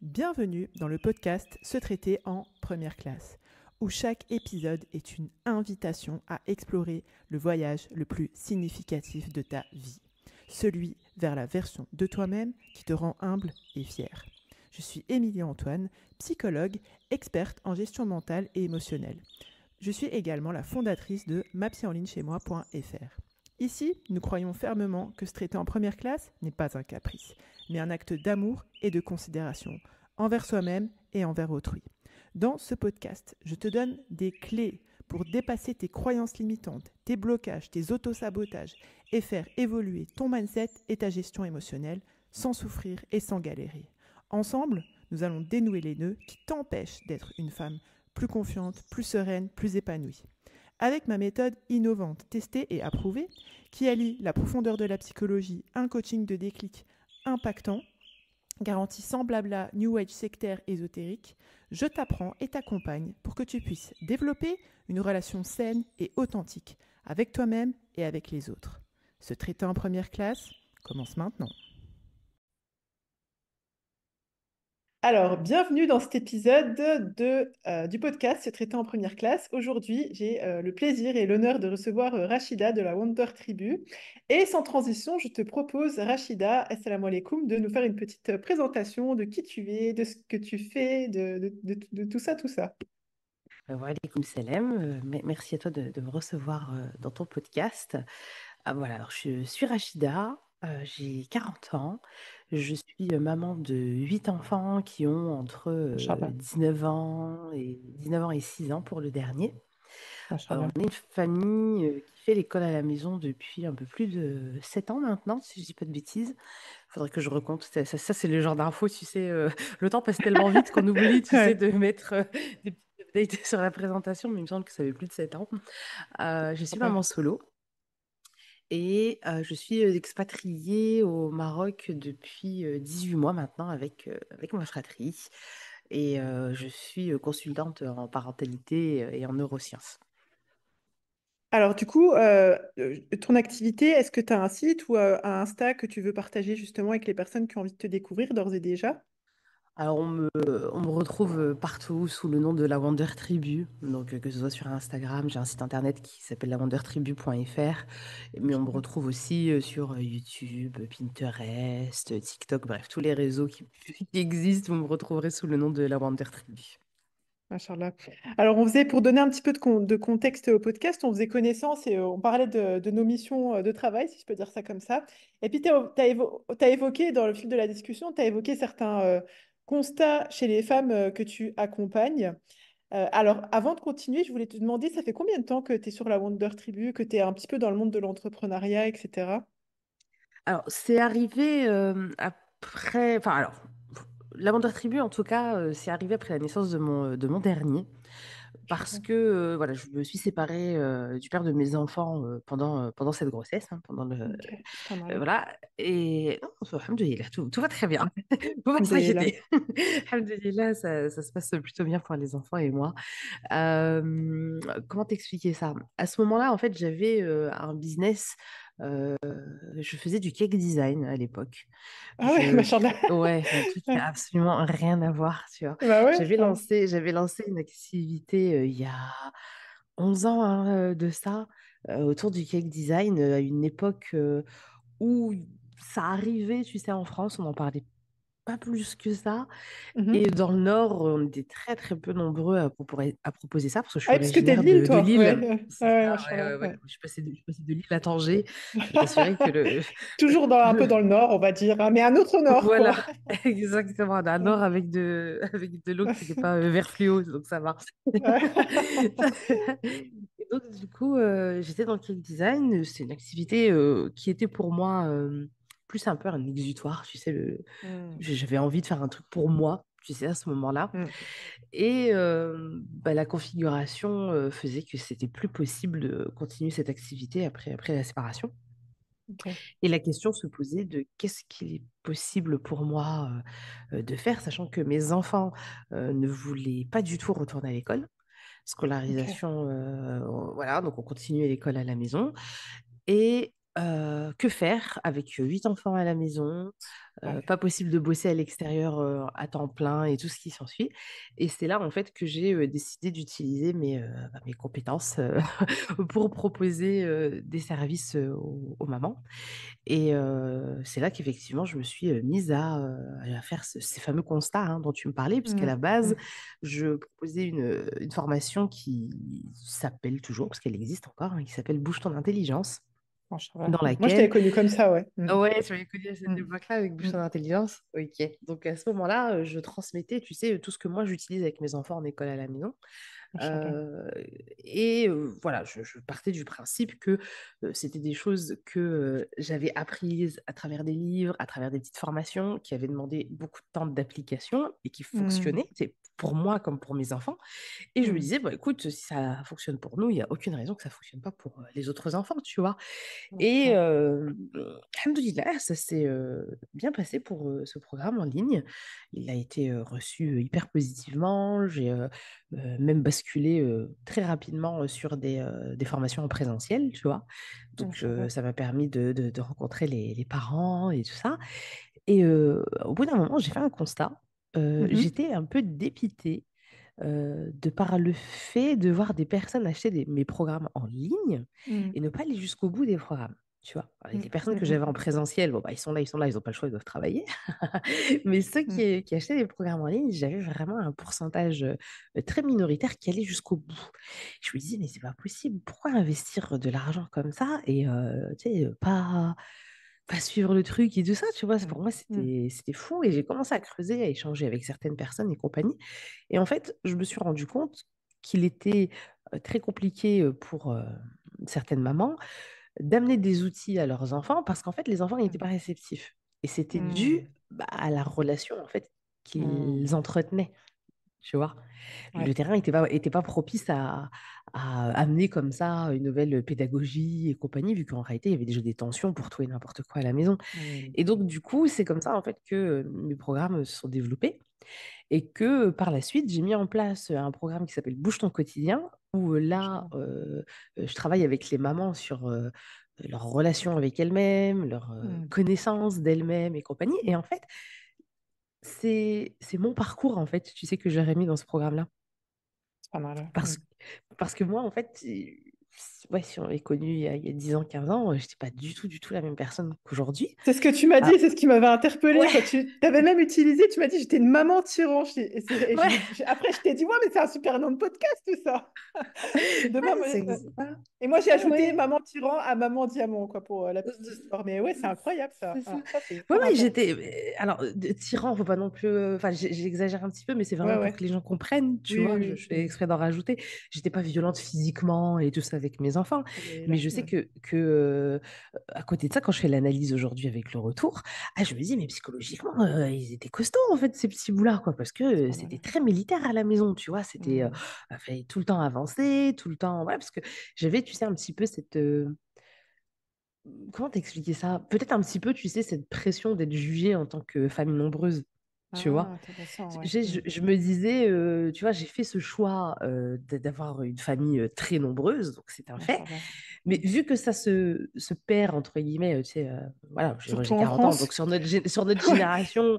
Bienvenue dans le podcast Se traiter en première classe, où chaque épisode est une invitation à explorer le voyage le plus significatif de ta vie, celui vers la version de toi-même qui te rend humble et fier. Je suis Émilie Antoine, psychologue, experte en gestion mentale et émotionnelle. Je suis également la fondatrice de mapsyenlignechaismoi.fr. Ici, nous croyons fermement que se traiter en première classe n'est pas un caprice, mais un acte d'amour et de considération envers soi-même et envers autrui. Dans ce podcast, je te donne des clés pour dépasser tes croyances limitantes, tes blocages, tes autosabotages et faire évoluer ton mindset et ta gestion émotionnelle sans souffrir et sans galérer. Ensemble, nous allons dénouer les nœuds qui t'empêchent d'être une femme plus confiante, plus sereine, plus épanouie. Avec ma méthode innovante, testée et approuvée, qui allie la profondeur de la psychologie, un coaching de déclic impactant, garantie sans blabla, New Age sectaire ésotérique, je t'apprends et t'accompagne pour que tu puisses développer une relation saine et authentique avec toi-même et avec les autres. Se traiter en première classe commence maintenant. Alors, bienvenue dans cet épisode du podcast Se traiter en première classe. Aujourd'hui, j'ai le plaisir et l'honneur de recevoir Rachida de la Wonder Tribu. Et sans transition, je te propose, Rachida, assalamu alaikum, de nous faire une petite présentation de qui tu es, de ce que tu fais, de tout ça, tout ça. Wa alaikum salam. Merci à toi de me recevoir dans ton podcast. Voilà, alors je suis Rachida, j'ai 40 ans, je suis maman de 8 enfants qui ont entre Machallah, 19 ans et 6 ans pour le dernier. On machallah. est une famille qui fait l'école à la maison depuis un peu plus de 7 ans maintenant, si je dis pas de bêtises. Il faudrait que je recompte. Ça, c'est le genre d'info, tu sais, le temps passe tellement vite qu'on oublie, tu sais, Ouais, de mettre des petits updates sur la présentation, mais il me semble que ça fait plus de 7 ans. Je suis Machallah. maman solo et je suis expatriée au Maroc depuis 18 mois maintenant avec ma fratrie. Et je suis consultante en parentalité et en neurosciences. Alors, du coup, ton activité, est-ce que tu as un site ou un Insta que tu veux partager justement avec les personnes qui ont envie de te découvrir d'ores et déjà? Alors, on me retrouve partout sous le nom de la Wonder Tribu. Donc, que ce soit sur Instagram, j'ai un site internet qui s'appelle lawondertribu.fr. Mais on me retrouve aussi sur YouTube, Pinterest, TikTok, bref, tous les réseaux qui existent, vous me retrouverez sous le nom de la Wonder Tribu. Machallah. Alors, pour donner un petit peu de contexte au podcast, on faisait connaissance et on parlait de nos missions de travail, si je peux dire ça comme ça. Et puis, tu as évoqué, dans le fil de la discussion, tu as évoqué certains constats chez les femmes que tu accompagnes. Alors, avant de continuer, je voulais te demander, ça fait combien de temps que tu es sur la Wonder Tribu, que tu es un petit peu dans le monde de l'entrepreneuriat, etc. Alors, c'est arrivé après. Enfin, alors, la Wonder Tribu, en tout cas, c'est arrivé après la naissance de mon dernier. Parce Machallah. que voilà, je me suis séparée du père de mes enfants pendant cette grossesse, hein, Ok, c'est pas mal. voilà. Et non, alhamdoulilah, tout va très bien. Faut pas Alhamdulillah. s'inquiéter. Alhamdoulilah, ça se passe plutôt bien pour les enfants et moi. Comment t'expliquer ça? À ce moment-là, en fait, j'avais un business. euh, je faisais du cake design à l'époque. Ah ouais, machallah. Ouais, un truc qui a Ouais. absolument rien à voir, tu vois. Bah ouais, J'avais ouais. lancé, j'avais lancé une activité il y a 11 ans hein, de ça, autour du cake design, à une époque où ça arrivait, tu sais, en France, on n'en parlait pas plus que ça. Et Mhm. dans le Nord, on était très très peu nombreux à proposer ça, parce que je Ah suis oui, parce que t'es de originaire Lille, de toi. Ouais, Lille. C'est ouais, ça, ouais, machallah, ouais, ouais. ouais. Je suis passée de Lille à Tanger. Je peux t'assurer que le, Toujours un peu dans le nord, on va dire, hein, mais un autre nord, quoi. Voilà, exactement. Un nord avec de l'eau qui n'est pas vert fluo, donc ça va. Et donc, du coup, j'étais dans le cake design. C'est une activité qui était pour moi plus un peu un exutoire. Tu sais, Mm, j'avais envie de faire un truc pour moi, tu sais, à ce moment-là. mm, Et bah, la configuration faisait que c'était plus possible de continuer cette activité après la séparation. ok, Et la question se posait de qu'est-ce qu'il est possible pour moi de faire, sachant que mes enfants ne voulaient pas du tout retourner à l'école. ok. Scolarisation, voilà, donc on continuait l'école à la maison. Et Que faire avec 8 enfants à la maison, Ouais. pas possible de bosser à l'extérieur à temps plein et tout ce qui s'ensuit. Et c'est là en fait que j'ai décidé d'utiliser mes compétences pour proposer des services aux mamans. Et c'est là qu'effectivement je me suis mise à faire ces fameux constats hein, dont tu me parlais, puisqu'à Mm. la base, Mm. je proposais une formation qui s'appelle toujours, parce qu'elle existe encore, hein, qui s'appelle Bouge ton intelligence Franchement, ouais. dans Mm. Moi, je t'avais laquelle connue comme ça, ouais. Mm. ah ouais, tu m'avais connu à cette Mm. époque-là avec Bouche Mm. d'intelligence. Ok. Donc à ce moment-là, je transmettais, tu sais, tout ce que moi j'utilise avec mes enfants en école à la maison. Machallah. Euh, voilà, je partais du principe que c'était des choses que j'avais apprises à travers des livres, à travers des petites formations qui avaient demandé beaucoup de temps d'application et qui Mm. fonctionnaient, c'est pour moi comme pour mes enfants. Et je me Mm. disais, bah, écoute, si ça fonctionne pour nous, il n'y a aucune raison que ça ne fonctionne pas pour les autres enfants, tu vois. Et Machallah. alhamdoulilah, ça s'est bien passé pour ce programme en ligne. Il a été reçu hyper positivement. J'ai même basculé très rapidement sur des formations en présentiel, tu vois. Donc, Machallah. ça m'a permis de rencontrer les parents et tout ça. Et au bout d'un moment, j'ai fait un constat. Mhm. J'étais un peu dépitée de par le fait de voir des personnes acheter mes programmes en ligne Mm. et ne pas aller jusqu'au bout des programmes. Tu vois, avec Mm. les personnes Mm. que j'avais en Mm. présentiel, bon, bah, ils sont là, ils n'ont pas le choix, ils doivent travailler. Mais ceux Mm. qui achetaient des programmes en ligne, j'avais vraiment un pourcentage très minoritaire qui allait jusqu'au bout. Je me disais, mais c'est pas possible, pourquoi investir de l'argent comme ça et tu sais, pas suivre le truc et tout ça, tu vois. Mm. Pour moi, Mm. c'était fou et j'ai commencé à creuser, à échanger avec certaines personnes et compagnie. Et en fait, je me suis rendu compte qu'il était très compliqué pour certaines mamans d'amener des outils à leurs enfants parce qu'en fait, les enfants n'étaient pas réceptifs. Et c'était dû Mm. à la relation en fait Mm. qu'ils entretenaient, tu vois. Le Ouais. terrain était pas propice à amener comme ça une nouvelle pédagogie et compagnie, vu qu'en réalité, il y avait déjà des tensions pour tout et n'importe quoi à la maison. Mm. Et donc, du coup, c'est comme ça en fait que mes programmes se sont développés et que par la suite, j'ai mis en place un programme qui s'appelle Bouge ton quotidien, où là, Machallah. je travaille avec les mamans sur leur relation avec elles-mêmes, leur Mm. connaissance d'elles-mêmes et compagnie. Et Mm. en fait, c'est mon parcours, en fait, tu sais, que j'aurais mis dans ce programme-là. C'est pas mal. Mm. Parce que moi, en fait, ouais, si on est connu il y a 10 ans, 15 ans, j'étais pas du tout la même personne qu'aujourd'hui. C'est ce que tu m'as dit, Ah, c'est ce qui m'avait interpellée quand ouais, tu avais même utilisé, tu m'as dit j'étais une maman tyran. ouais, Après, je t'ai dit, ouais, mais c'est un super nom de podcast, tout ça. De maman, ouais, et moi, j'ai ah, ajouté ouais. maman tyran à maman diamant, quoi, pour la petite histoire. Mais ouais, c'est incroyable, ça. C'est ça. Ah, ça, c'est Ouais, hyper ouais, intéressant. j'étais. Alors, tyran, faut pas non plus. Enfin, j'exagère un petit peu, mais c'est Ouais, vraiment pour ouais. que les gens comprennent, tu Oui, oui, vois. Je oui. fais exprès d'en rajouter. J'étais pas violente physiquement et tout ça avec mes enfants. Mais Alhamdoulilah. je sais que à côté de ça, quand je fais l'analyse aujourd'hui avec le retour, je me dis, mais psychologiquement, ils étaient costauds, en fait, ces petits boulards, quoi. Parce que C'est pas c'était mal. très militaire à la maison, tu vois. C'était. Hmm. Fallait tout le temps avancer, tout le temps. Voilà, parce que j'avais, tu sais, un petit peu cette. Comment t'expliquer ça? Peut-être un petit peu, tu sais, cette pression d'être jugée en tant que famille nombreuse, tu Ah, vois. intéressant, ouais. Je me disais, tu vois, j'ai fait ce choix d'avoir une famille très nombreuse, donc c'est un fait. Machallah. Mais vu que ça se perd, entre guillemets, tu sais, voilà, moi Surtout j'ai en 40 ans, France. donc sur notre Ouais. génération,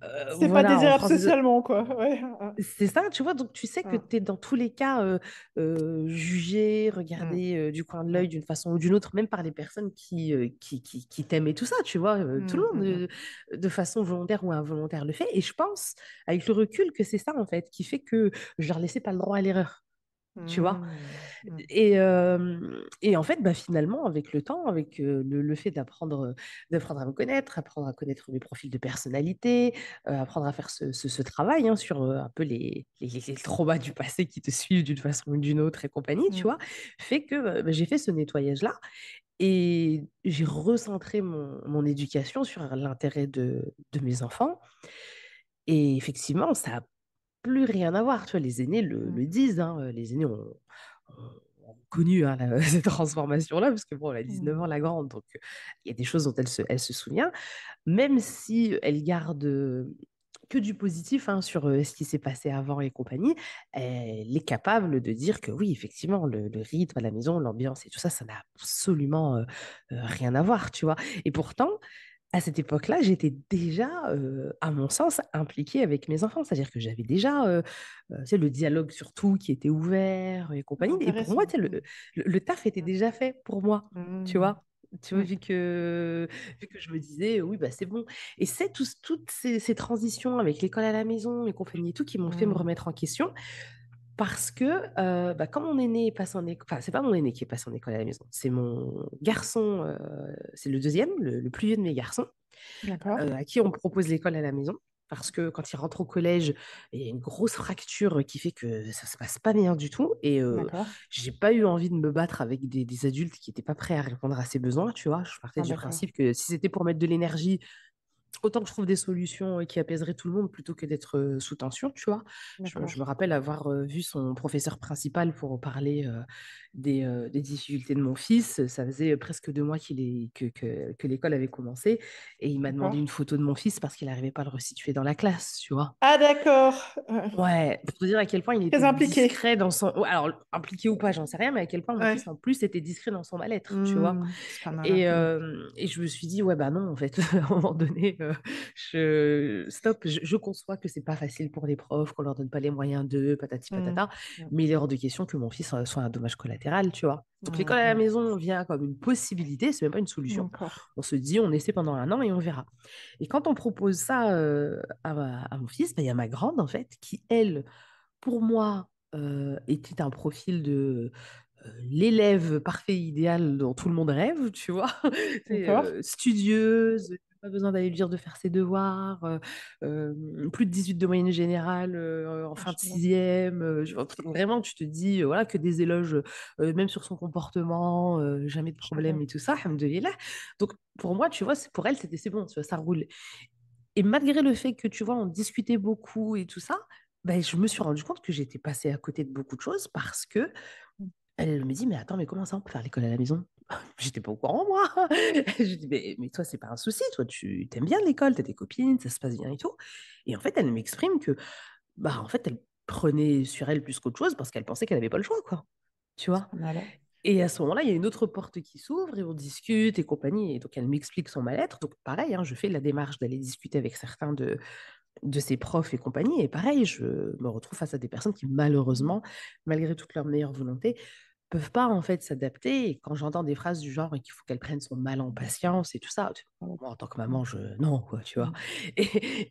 C'est pas voilà, en désirable France, socialement, quoi. Ouais. c'est ça, tu vois, donc tu sais que Ah, tu es dans tous les cas jugé, mm, regardé du coin de mm, l'œil d'une façon ou d'une autre, même par les personnes qui t'aiment et tout ça, tu vois. Tout mm, le monde, mm, de façon volontaire ou involontaire, le fait. Et je pense, avec le recul, que c'est ça, en fait, qui fait que je leur laissais pas le droit à l'erreur, tu vois. mm, mm, Et en fait, bah, finalement, avec le temps, avec le fait d'apprendre à me connaître, apprendre à connaître mes profils de personnalité, apprendre à faire ce travail hein, sur un peu les traumas du passé qui te suivent d'une façon ou d'une autre et compagnie, tu mm, vois, fait que bah, j'ai fait ce nettoyage-là et j'ai recentré mon éducation sur l'intérêt de mes enfants. Et effectivement, ça n'a plus rien à voir. Tu vois, les aînés le mm, disent. Hein, les aînés ont connu hein, cette transformation-là, parce que bon, elle a 19 mm, ans, la grande, donc il y a des choses dont elle se souvient, même si elle garde que du positif hein, sur ce qui s'est passé avant et compagnie, elle est capable de dire que oui, effectivement, le rythme à la maison, l'ambiance et tout ça, ça n'a absolument rien à voir, tu vois. Et pourtant, à cette époque-là, j'étais déjà, à mon sens, impliquée avec mes enfants. C'est-à-dire que j'avais déjà tu sais, le dialogue sur tout qui était ouvert et compagnie. Et pour moi, Intéressant. tu sais, le taf était déjà fait pour moi, tu Mm. vois. Tu vois, Mm. vu que je me disais, oui, bah, c'est bon. Et c'est toutes ces transitions avec l'école à la maison et compagnie et tout qui m'ont fait me Mm. remettre en question. Parce que bah, quand mon aîné passe en école, enfin, c'est pas mon aîné qui est passé en école à la maison, c'est mon garçon, c'est le deuxième, le plus vieux de mes garçons, D'accord. à qui on propose l'école à la maison. Parce que quand il rentre au collège, il y a une grosse fracture qui fait que ça se passe pas bien du tout. Et D'accord. j'ai pas eu envie de me battre avec des adultes qui n'étaient pas prêts à répondre à ses besoins, tu vois. Je partais Ah, du d'accord. principe que si c'était pour mettre de l'énergie autant que je trouve des solutions qui apaiseraient tout le monde plutôt que d'être sous tension, tu vois. Je me D'accord. rappelle avoir vu son professeur principal pour parler des difficultés de mon fils. Ça faisait presque 2 mois que l'école avait commencé et il m'a demandé D'accord. une photo de mon fils parce qu'il n'arrivait pas à le resituer dans la classe, tu vois. Ah, d'accord. Ouais, pour te dire à quel point il était Très impliqué. discret dans son... Ouais, alors, impliqué ou pas, j'en sais rien, mais à quel point mon Ouais. fils, en plus, était discret dans son mal-être, tu vois. Mm. C'est pas mal. Et je me suis dit, ouais, bah non, en fait, à un moment donné, stop, je conçois que c'est pas facile pour les profs, qu'on leur donne pas les moyens d'eux, patati Mm. patata, Mm. mais il est hors de question que mon fils soit un dommage collatéral, tu vois. Donc l'école à la Mm. maison vient comme une possibilité, c'est même pas une Mm. solution. D'accord. On se dit, on essaie pendant 1 an et on verra. Et quand on propose ça à mon fils, bah, il y a ma grande, en fait, qui, elle, pour moi, était un profil de l'élève parfait idéal dont tout le monde rêve, tu vois. C'est D'accord. studieuse, pas besoin d'aller lui dire de faire ses devoirs, plus de 18 de moyenne générale en fin de Machallah. sixième. Vraiment, tu te dis voilà, que des éloges, même sur son comportement, jamais de problème Machallah. et tout ça, alhamdoulilah. Donc, pour moi, tu vois, pour elle, c'est bon, tu vois, ça roule. Et malgré le fait que, tu vois, on discutait beaucoup et tout ça, ben, je me suis rendu compte que j'étais passée à côté de beaucoup de choses parce que elle me dit, mais attends, mais comment ça on peut faire l'école à la maison? J'étais pas au courant, moi. Je dis, mais toi, c'est pas un souci, toi, tu t'aimes bien l'école, t'as des copines, ça se passe bien et tout. Et en fait, elle m'exprime que, bah, en fait, elle prenait sur elle plus qu'autre chose parce qu'elle pensait qu'elle avait pas le choix, quoi. Tu C'est vois? pas mal. Et à ce moment-là, il y a une autre porte qui s'ouvre et on discute et compagnie. Et donc, elle m'explique son mal-être. Donc, pareil, hein, je fais la démarche d'aller discuter avec certains de ses profs et compagnie. Et pareil, je me retrouve face à des personnes qui, malheureusement, malgré toute leur meilleure volonté, peuvent pas en fait s'adapter. Et quand j'entends des phrases du genre qu'il faut qu'elle prenne son mal en patience et tout ça, moi en tant que maman, non quoi, tu vois. Mm.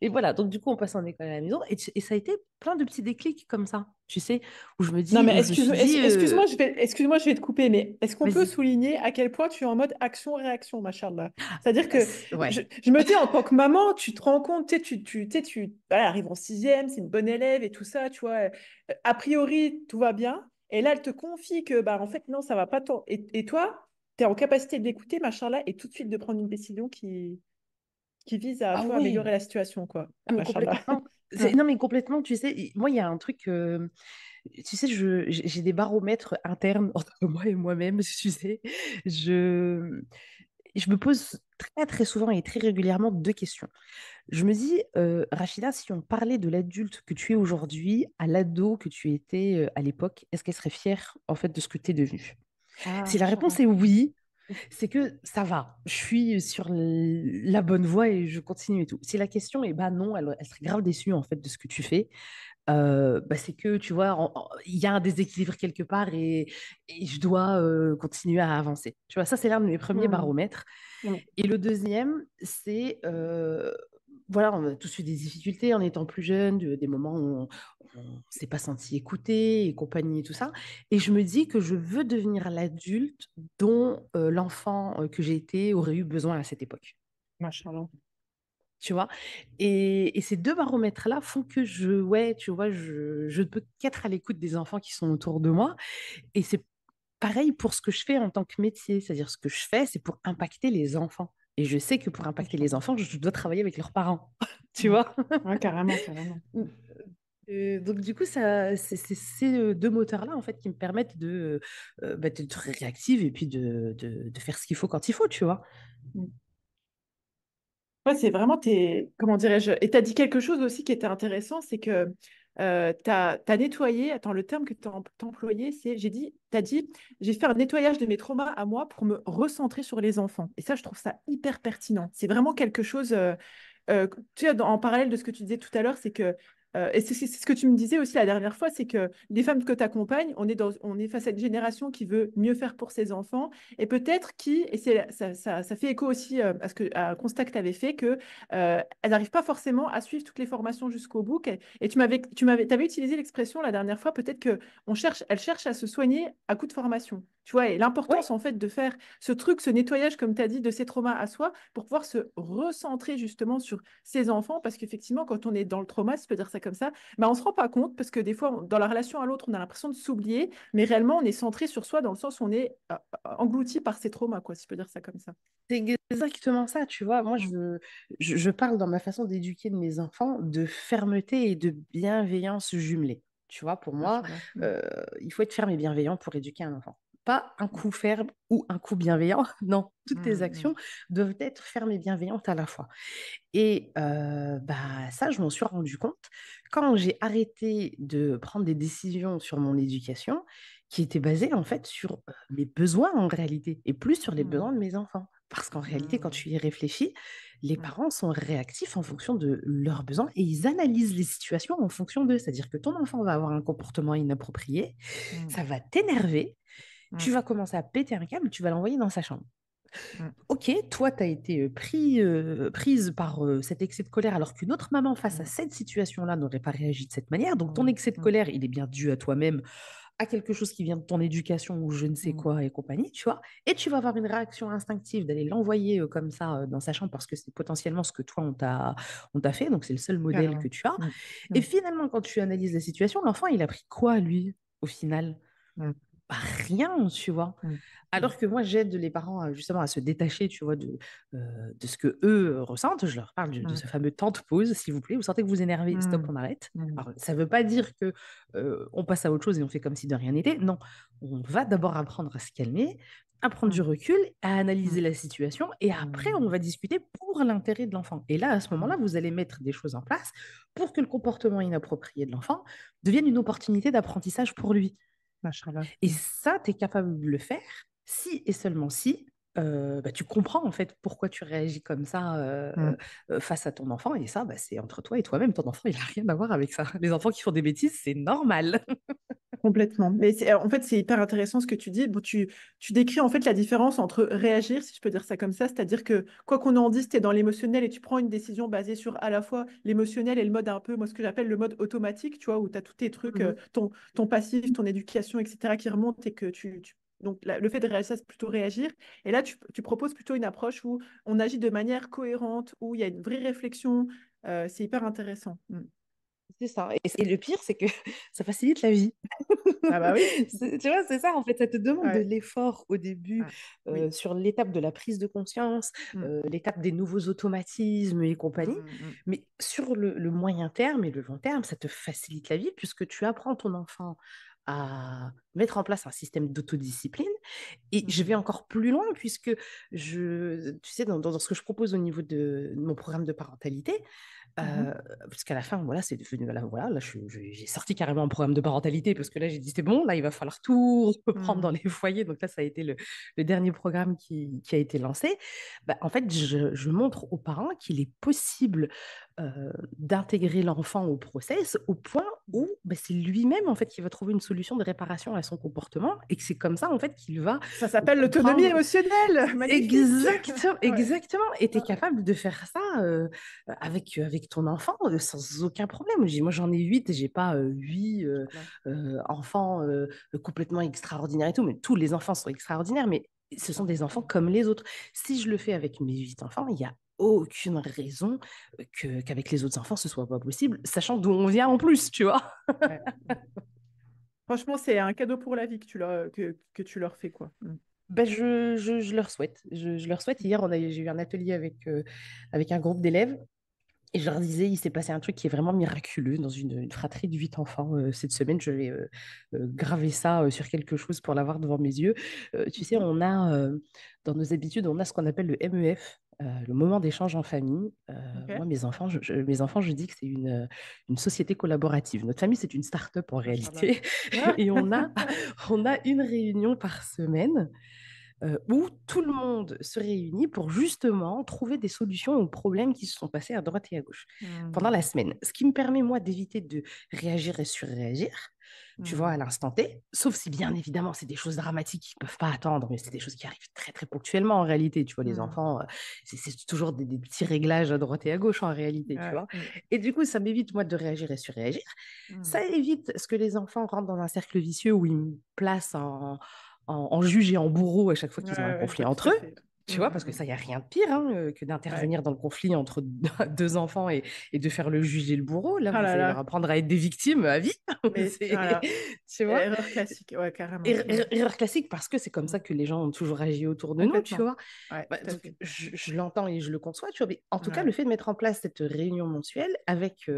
Et voilà, donc du coup on passe en école à la maison et ça a été plein de petits déclics comme ça, tu sais, où Non, mais je me suis dit, excuse-moi, je vais te couper, mais est-ce qu'on peut vas-y. souligner à quel point tu es en mode action-réaction, machallah? C'est-à-dire que Ouais. je me dis, en tant que maman, tu te rends compte, voilà, elle arrive en sixième, c'est une bonne élève et tout ça, tu vois. A priori, tout va bien. Et là, elle te confie que, bah, en fait, non, ça va pas tant. Et toi, tu es en capacité de l'écouter, machallah, et tout de suite de prendre une décision qui vise à, Ah tu vois, ouais. améliorer la situation, quoi. Ah, mais Machallah. complètement. Non, mais complètement, tu sais, moi, il y a un truc, tu sais, j'ai des baromètres internes entre moi et moi-même, tu sais. Je, je me pose très, très souvent et très régulièrement 2 questions. Je me dis, Rachida, si on parlait de l'adulte que tu es aujourd'hui à l'ado que tu étais à l'époque, est-ce qu'elle serait fière, en fait, de ce que tu es devenu? Ah, Si la réponse machallah. est oui, c'est que ça va, je suis sur la bonne voie et je continue et tout. Si la question est bah non, elle serait grave déçue en fait de ce que tu fais, bah, c'est que tu vois, il y a un déséquilibre quelque part et je dois continuer à avancer. Tu vois, ça c'est l'un de mes premiers Hmm. baromètres. Hmm. Et le deuxième, c'est voilà, on a tous eu des difficultés en étant plus jeune, des moments où on ne s'est pas senti écouté et compagnie et tout ça. Et je me dis que je veux devenir l'adulte dont l'enfant que j'ai été aurait eu besoin à cette époque. Machallah. Tu vois? Et ces 2 baromètres-là font que ouais, tu vois, je ne peux qu'être à l'écoute des enfants qui sont autour de moi. Et c'est pareil pour ce que je fais en tant que métier. C'est-à-dire, ce que je fais, c'est pour impacter les enfants. Et je sais que pour impacter les Machallah. enfants, je dois travailler avec leurs parents. Tu Ouais. vois? Ouais, carrément, carrément. Donc, du coup, c'est ces 2 moteurs-là, en fait, qui me permettent bah, d'être réactive et puis de faire ce qu'il faut quand il faut, tu vois. Mm. Ouais, c'est vraiment tes. Comment dirais-je? Et tu as dit quelque chose aussi qui était intéressant, c'est que tu as nettoyé. Attends, le terme que tu as employé, c'est. Tu as dit, j'ai fait un nettoyage de mes traumas à moi pour me recentrer sur les enfants. Et ça, je trouve ça hyper pertinent. C'est vraiment quelque chose. Tu sais, en parallèle de ce que tu disais tout à l'heure, c'est que. Et c'est ce que tu me disais aussi la dernière fois, c'est que les femmes que tu accompagnes, on est face à une génération qui veut mieux faire pour ses enfants et peut-être qui, et ça fait écho aussi à un constat que tu avais fait, que elles n'arrivent pas forcément à suivre toutes les formations jusqu'au bout. Et t'avais utilisé l'expression la dernière fois, peut-être que elles cherchent à se soigner à coup de formation. Tu vois, et l'importance Ouais, en fait de faire ce truc, ce nettoyage, comme tu as dit, de ses traumas à soi, pour pouvoir se recentrer justement sur ses enfants, parce qu'effectivement, quand on est dans le trauma, si je peux dire ça comme ça, bah, on ne se rend pas compte, parce que des fois, dans la relation à l'autre, on a l'impression de s'oublier, mais réellement, on est centré sur soi dans le sens où on est englouti par ses traumas, quoi, si je peux dire ça comme ça. c'est exactement ça, tu vois. Moi, Mm. je parle dans ma façon d'éduquer de mes enfants de fermeté et de bienveillance jumelée. Tu vois, pour moi, Machallah. euh, il faut être ferme et bienveillant pour éduquer un enfant. Pas un Mm. coup ferme ou un coup bienveillant. Non, toutes tes Mm. actions doivent être fermes et bienveillantes à la fois. Et bah, ça, je m'en suis rendu compte quand j'ai arrêté de prendre des décisions sur mon éducation qui étaient basées en fait sur mes besoins en réalité et plus sur les Mm. besoins de mes enfants. Parce qu'en réalité, quand Mm. tu y réfléchis, les Mm. parents sont réactifs en fonction de leurs besoins et ils analysent les situations en fonction d'eux. C'est-à-dire que ton enfant va avoir un comportement inapproprié, Mm. ça va t'énerver, tu Mm. vas commencer à péter un câble, tu vas l'envoyer dans sa chambre. Mm. Ok, toi, tu as été prise par cet excès de colère alors qu'une autre maman face à Mm. cette situation-là n'aurait pas réagi de cette manière. Donc ton Mm. excès de Mm. colère, il est bien dû à toi-même, à quelque chose qui vient de ton éducation ou je ne sais Mm. quoi et compagnie, tu vois. Et tu vas avoir une réaction instinctive d'aller l'envoyer comme ça dans sa chambre parce que c'est potentiellement ce que toi, on t'a fait. Donc c'est le seul modèle que Carrément. tu as. Mm. Et Mm. finalement, quand tu analyses la situation, l'enfant, il a pris quoi, lui, au final? Mm. Bah, rien, tu vois. Mm. Mm. Alors que moi, j'aide les parents justement à se détacher, tu vois, de ce que eux ressentent. Je leur parle de Mm. ce fameux temps de pause, s'il vous plaît. Vous sentez que vous énervez, stop, Mm. on arrête. Mm. Alors, ça ne veut pas dire que on passe à autre chose et on fait comme si de rien n'était. Non, on va d'abord apprendre à se calmer, à prendre du Mm. recul, à Mm. analyser la situation et après, on Mm. va discuter pour l'intérêt de l'enfant. Et là, à ce moment-là, Mm. vous allez mettre des choses en place pour que le comportement inapproprié de l'enfant devienne une opportunité d'apprentissage pour lui. Machallah. Et Mm. ça, tu es capable de le faire si et seulement si bah, tu comprends en fait pourquoi tu réagis comme ça Mm. face à ton enfant. Et ça, bah, c'est entre toi et toi-même. Ton enfant, il n'a rien à voir avec ça. Les enfants qui font des bêtises, c'est normal. Complètement. Mais en fait, c'est hyper intéressant ce que tu dis. Bon, tu décris en fait la différence entre réagir, si je peux dire ça comme ça, c'est-à-dire que quoi qu'on en dise, tu es dans l'émotionnel et tu prends une décision basée sur à la fois l'émotionnel et le mode un peu, moi, ce que j'appelle le mode automatique, tu vois, où tu as tous tes trucs, Mhm. ton passif, ton éducation, etc., qui remontent et que donc, le fait de réagir, c'est plutôt réagir. Et là, tu proposes plutôt une approche où on agit de manière cohérente, où il y a une vraie réflexion. C'est hyper intéressant. Mm. C'est ça. Et le pire, c'est que ça facilite la vie. Ah bah oui. Tu vois, c'est ça, en fait, ça te demande de Ouais. l'effort au début Ah, oui. sur l'étape de la prise de conscience, Mm. l'étape des nouveaux automatismes et compagnie. Mm. Mm. Mais sur le moyen terme et le long terme, ça te facilite la vie puisque tu apprends ton enfant à mettre en place un système d'autodiscipline. Et je vais Mm. encore plus loin puisque tu sais, dans ce que je propose au niveau de mon programme de parentalité, Mhm. parce qu'à la fin, voilà, c'est devenu, voilà, là, j'ai sorti carrément un programme de parentalité parce que là, j'ai dit, c'est bon, là, il va falloir tout reprendre dans Mm. les foyers. Donc là, ça a été le dernier programme qui a été lancé. Bah, en fait, je montre aux parents qu'il est possible d'intégrer l'enfant au process au point où bah, c'est lui-même, en fait, qui va trouver une solution de réparation à son comportement et que c'est comme ça, en fait, qu'il va Ça s'appelle l'autonomie comprendre. émotionnelle. Magnifique. Exactement, Ouais. exactement. Et tu es capable de faire ça avec ton enfant sans aucun problème. Moi, j'en ai 8, j'ai pas 8 Voilà. enfants complètement extraordinaires et tout, mais tous les enfants sont extraordinaires, mais ce sont des enfants Mm. comme les autres. Si je le fais avec mes 8 enfants, il n'y a aucune raison qu'avec les autres enfants, ce soit pas possible, sachant d'où on vient en plus, tu vois. Ouais. Mm. Franchement, c'est un cadeau pour la vie que tu leur fais, quoi. Mm. Ben, je leur souhaite. Je leur souhaite. Hier, j'ai eu un atelier avec un groupe d'élèves. Et je leur disais, il s'est passé un truc qui est vraiment miraculeux dans une fratrie de 8 enfants cette semaine. Je vais graver ça sur quelque chose pour l'avoir devant mes yeux. Tu sais, Mhm. dans nos habitudes, on a ce qu'on appelle le MEF. le moment d'échange en famille. Ok. Moi, mes enfants, je dis que c'est une société collaborative. Notre famille, c'est une start-up en Machallah. réalité. Ah, Et on a une réunion par semaine où tout le monde se réunit pour justement trouver des solutions aux problèmes qui se sont passés à droite et à gauche pendant la hmm, semaine. Ce qui me permet, moi, d'éviter de réagir et surréagir, tu vois, hmm. à l'instant T, sauf si bien évidemment c'est des choses dramatiques qui ne peuvent pas attendre, mais c'est des choses qui arrivent très très ponctuellement en réalité, tu vois, les Hmm. enfants, c'est toujours des petits réglages à droite et à gauche en réalité, tu Ouais, vois. Et du coup, ça m'évite, moi, de réagir et surréagir. hmm. Ça évite ce que les enfants rentrent dans un cercle vicieux où ils me placent en juge et en bourreau à chaque fois Ouais, qu'ils ont un ouais, je conflit vois tout entre à eux. fait. Tu vois, parce que Hmm. ça, il n'y a rien de pire hein, que Ouais. d'intervenir dans le conflit entre deux enfants et de faire le juge et le bourreau. Là, Ah vous là allez leur là. apprendre à être des victimes à vie. Mais C'est- voilà. tu vois? Erreur classique. Ouais, carrément. Hmm. Erreur classique parce que c'est comme Hmm. ça que les gens ont toujours agi autour de nous, tu Complètement. vois. Ouais, Bah, tout à donc, fait. je l'entends et je le conçois, tu vois. Mais en tout cas, le Ouais. fait de mettre en place cette réunion mensuelle avec,